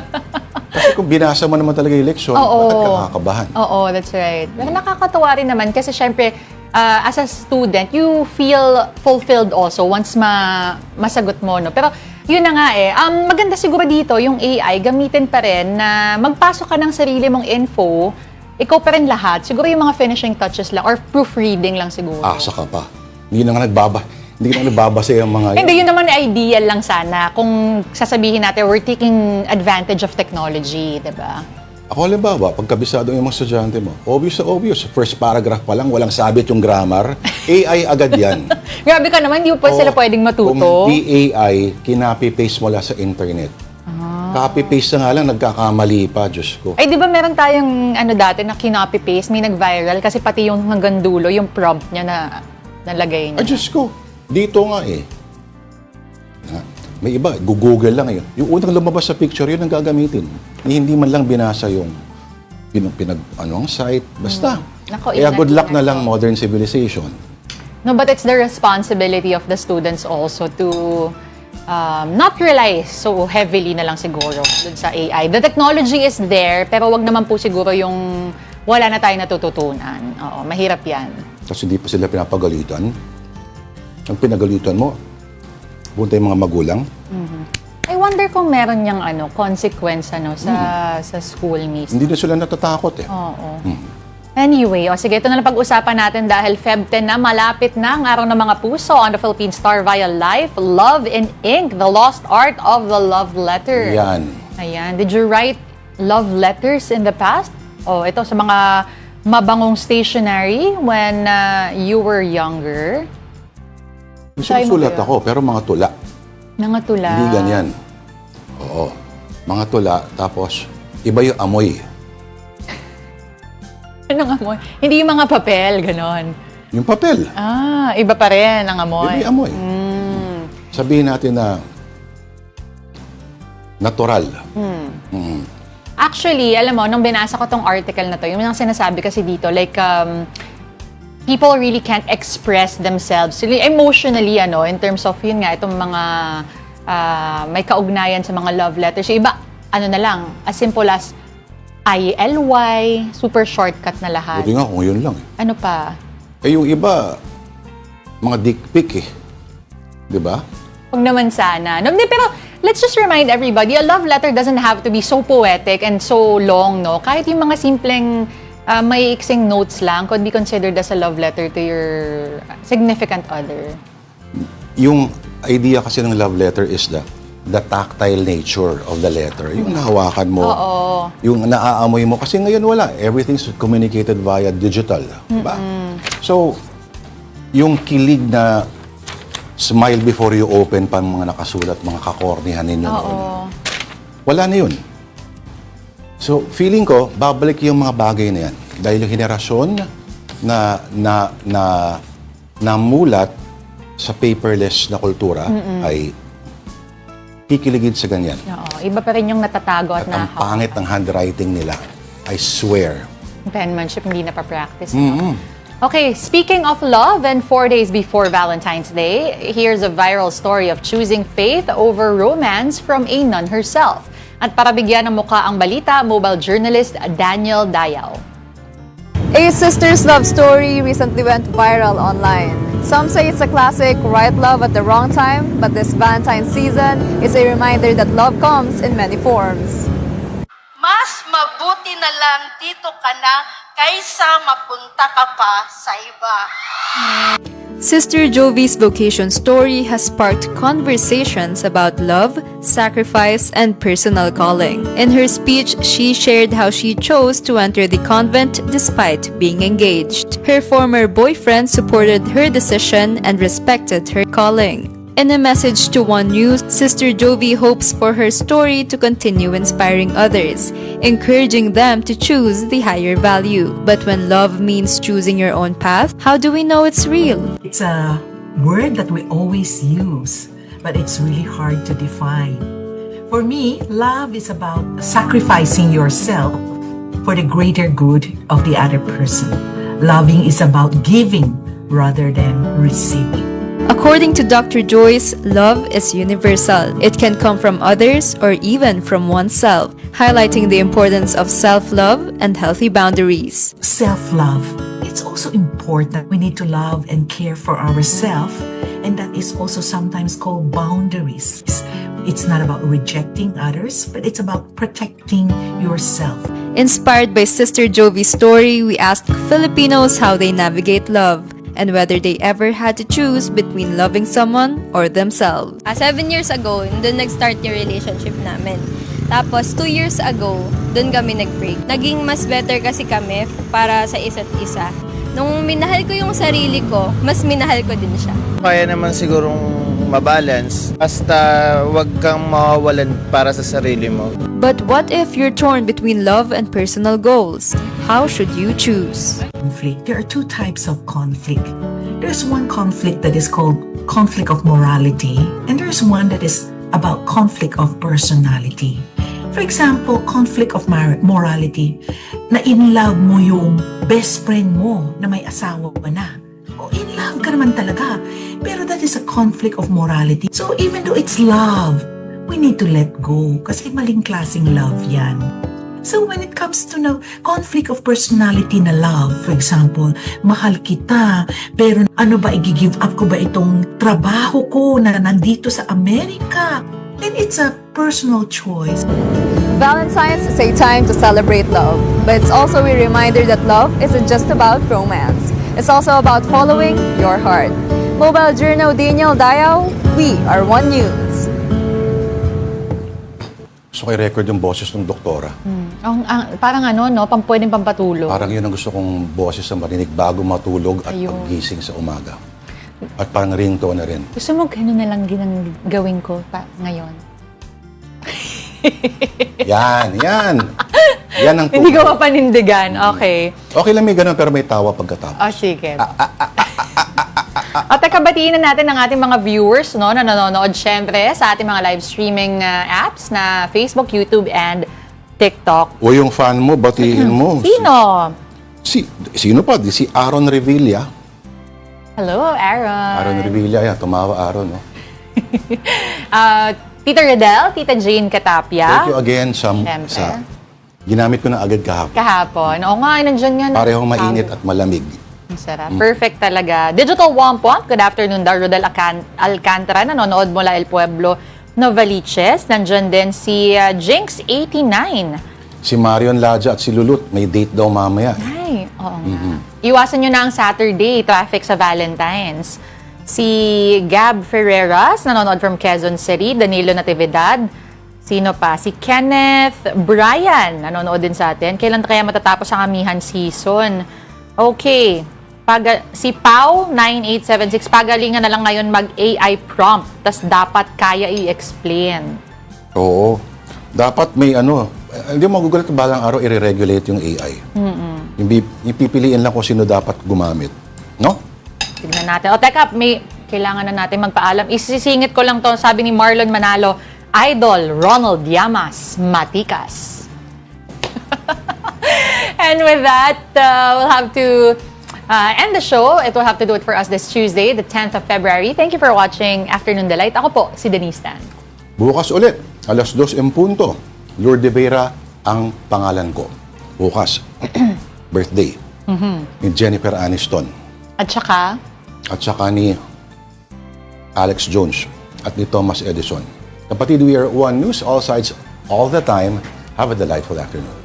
Kasi kung binasa mo naman talaga yung leksyon, bakit ka nakakabahan? Oo, that's right. Pero nakakatuwa rin naman kasi syempre, as a student, you feel fulfilled also once masagot mo, no? Pero yun na nga maganda siguro dito yung AI, gamitin pa rin na magpasok ka ng sarili mong info, ikaw pa rin lahat. Siguro yung mga finishing touches lang or proofreading lang siguro. Saka pa. Hindi na nga nagbabasa yung mga Hindi, yun naman ideal lang sana kung sasabihin natin we're taking advantage of technology, diba? Ako halimbawa, pagkabisado yung mga estudyante mo, obvious na obvious. First paragraph pa lang, walang sabit yung grammar. AI agad yan. Grabe ka naman, hindi pa sila pwedeng matuto. Kung di AI, kinapi-paste mo lang sa internet. Copy-paste na nga lang, nagkakamali pa, Diyos ko. Ay, di ba meron tayong dati na kinopy-paste, may nag-viral kasi pati yung hanggang dulo, yung prompt niya na nalagay niya. Ay, Diyos ko. Dito nga may iba, Google lang yun. Yung unang lumabas sa picture, yun ang gagamitin. Hindi man lang binasa yung ang site. Basta. Kaya good luck na lang modern civilization. No, but it's the responsibility of the students also to not rely so heavily na lang siguro dun sa AI. The technology is there, pero wag naman po siguro yung wala na tayong natututunan. Oo, mahirap yan. Kasi hindi pa sila pinapagalitan. Ang pinagalitan mo, punta yung mga magulang. I wonder kung meron niyang consequence sa school mismo. Hindi na sila natatakot Oo. Anyway, sige, ito na lang pag-usapan natin dahil Feb 10 na, malapit na ang Araw ng Mga Puso on the Philippine Star via Life, Love in Ink, The Lost Art of the Love Letter. Yan. Ayan. Did you write love letters in the past? Ito sa mga mabangong stationery when you were younger. Sinusulat ako, pero mga tula. Mga tula. Hindi ganyan. Oo. Mga tula, tapos iba yung amoy. Anong amoy? Hindi yung mga papel, ganon. Yung papel. Iba pa rin ang amoy. Iba yung amoy. Sabihin natin na natural. Actually, alam mo, nung binasa ko tong article na to, yung sinasabi kasi dito, like, people really can't express themselves really emotionally, in terms of, yun nga, itong mga may kaugnayan sa mga love letters. Yung iba, na lang, as simple as ILY, super shortcut na lahat. Buti nga kung yun lang. Ano pa? Yung iba, mga dick pic Di ba? Huwag naman sana. No, pero let's just remind everybody, a love letter doesn't have to be so poetic and so long, no? Kahit yung mga simpleng may iksing notes lang could be considered as a love letter to your significant other. Yung idea kasi ng love letter is the tactile nature of the letter. Yung nahawakan mo, yung naaamoy mo. Kasi ngayon wala. Everything's communicated via digital. Diba? So, yung kilig na smile before you open pa mga nakasulat, mga kakornihan ninyo noon. Wala na yun. So, feeling ko, babalik yung mga bagay na yan. Dahil yung henerasyon na namulat sa paperless na kultura ay kikiligid sa ganyan. Iba pa rin yung natatago at ang pangit ng handwriting nila. I swear. Penmanship, hindi na pa-practice. Okay, speaking of love, and 4 days before Valentine's Day, here's a viral story of choosing faith over romance from a nun herself. At para bigyan ng mukha ang balita, mobile journalist Daniel Dayao. A sister's love story recently went viral online. Some say it's a classic right love at the wrong time, but this Valentine's season is a reminder that love comes in many forms. Mas mabuti na lang dito ka na kaysa mapunta ka pa sa iba. Sister Jovi's vocation story has sparked conversations about love, sacrifice, and personal calling. In her speech, she shared how she chose to enter the convent despite being engaged. Her former boyfriend supported her decision and respected her calling. In a message to One News, Sister Jovi hopes for her story to continue inspiring others, encouraging them to choose the higher value. But when love means choosing your own path, how do we know it's real? It's a word that we always use, but it's really hard to define. For me, love is about sacrificing yourself for the greater good of the other person. Loving is about giving rather than receiving. According to Dr. Joyce, love is universal. It can come from others or even from oneself, highlighting the importance of self-love and healthy boundaries. Self-love. It's also important. We need to love and care for ourselves, and that is also sometimes called boundaries. It's not about rejecting others, but it's about protecting yourself. Inspired by Sister Jovi's story, we asked Filipinos how they navigate love and whether they ever had to choose between loving someone or themselves. 7 years ago, doon nag-start yung relationship namin. Tapos 2 years ago, doon kami nag-break. Naging mas better kasi kami para sa isa't isa. Nung minahal ko yung sarili ko, mas minahal ko din siya. Kaya naman sigurong mabalance, basta wag kang mawawalan para sa sarili mo. But what if you're torn between love and personal goals? How should you choose? Conflict. There are two types of conflict. There's one conflict that is called conflict of morality, and there's one that is about conflict of personality. For example, conflict of morality, na in love mo yung best friend mo na may asawa na. O in love ka naman talaga. Pero that is a conflict of morality. So even though it's love, we need to let go. Kasi maling klaseng love yan. So when it comes to the conflict of personality na love, for example, mahal kita, pero ano ba, i-give up ko ba itong trabaho ko na nandito sa Amerika? Then it's a personal choice. Valentine's is a time to celebrate love, but it's also a reminder that love isn't just about romance. It's also about following your heart. Mobile Journal Daniel Dayaw, we are One News. Gusto ko i-record yung boses ng doktora. Parang no, pwedeng pampatulog. Parang yun ang gusto kong boses na marinig bago matulog at Ayun. paggising sa umaga. At parang ringtone na rin. Gusto mo gano'n na lang gawin ko ngayon? Yan. Yan ang Hindi ko mapanindigan. Okay. Okay lang may ganun pero may tawa pagkatapos. Sige. Teka, batiin na natin ang ating mga viewers no, na nanonood syempre sa ating mga live streaming apps na Facebook, YouTube, and TikTok. O yung fan mo, batiin mo. Sino? Sino pa? Si Aaron Revilla. Hello, Aaron. Aaron Revilla, yan. Tumawa Aaron, no? Tita Redel, Tita Jane Katapia. Thank you again sa ginamit ko na agad kahapon. Kahapon. Oo nga, nandyan nga. Parehong mainit at malamig. Ang sarap. Perfect talaga. Digital Wampwamp, good afternoon daw. Rodel Alcantara, nanonood mula El Pueblo, Novaliches. Nandyan din si Jinx89. Si Marion Laja at si Lulut, may date daw mamaya. Ay, oo nga. Iwasan nyo na ang Saturday, traffic sa Valentine's. Si Gab Ferreras, nanonood from Quezon City. Danilo Natividad. Sino pa? Si Kenneth Brian, nanonood din sa atin. Kailan kaya matatapos ang amihan season? Okay. Si Pau 9876, pagalingan na lang ngayon mag-AI prompt. Tas dapat kaya i-explain. Oo. Dapat may hindi mo magugulat balang araw i-regulate yung AI. Yung pipiliin lang kung sino dapat gumamit. No? Tignan natin. Teka, kailangan na natin magpaalam. Isisingit ko lang to, sabi ni Marlon Manalo, Idol Ronald Llamas Matikas. And with that, we'll have to end the show. It will have to do it for us this Tuesday, the 10th of February. Thank you for watching Afternoon Delight. Ako po, si Denise Tan. Bukas ulit, 2:00 PM. Lourdes Vera ang pangalan ko. Bukas, birthday ni Jennifer Aniston. At saka ni Alex Jones at ni Thomas Edison. Kapatid, we are One News, all sides, all the time. Have a delightful afternoon.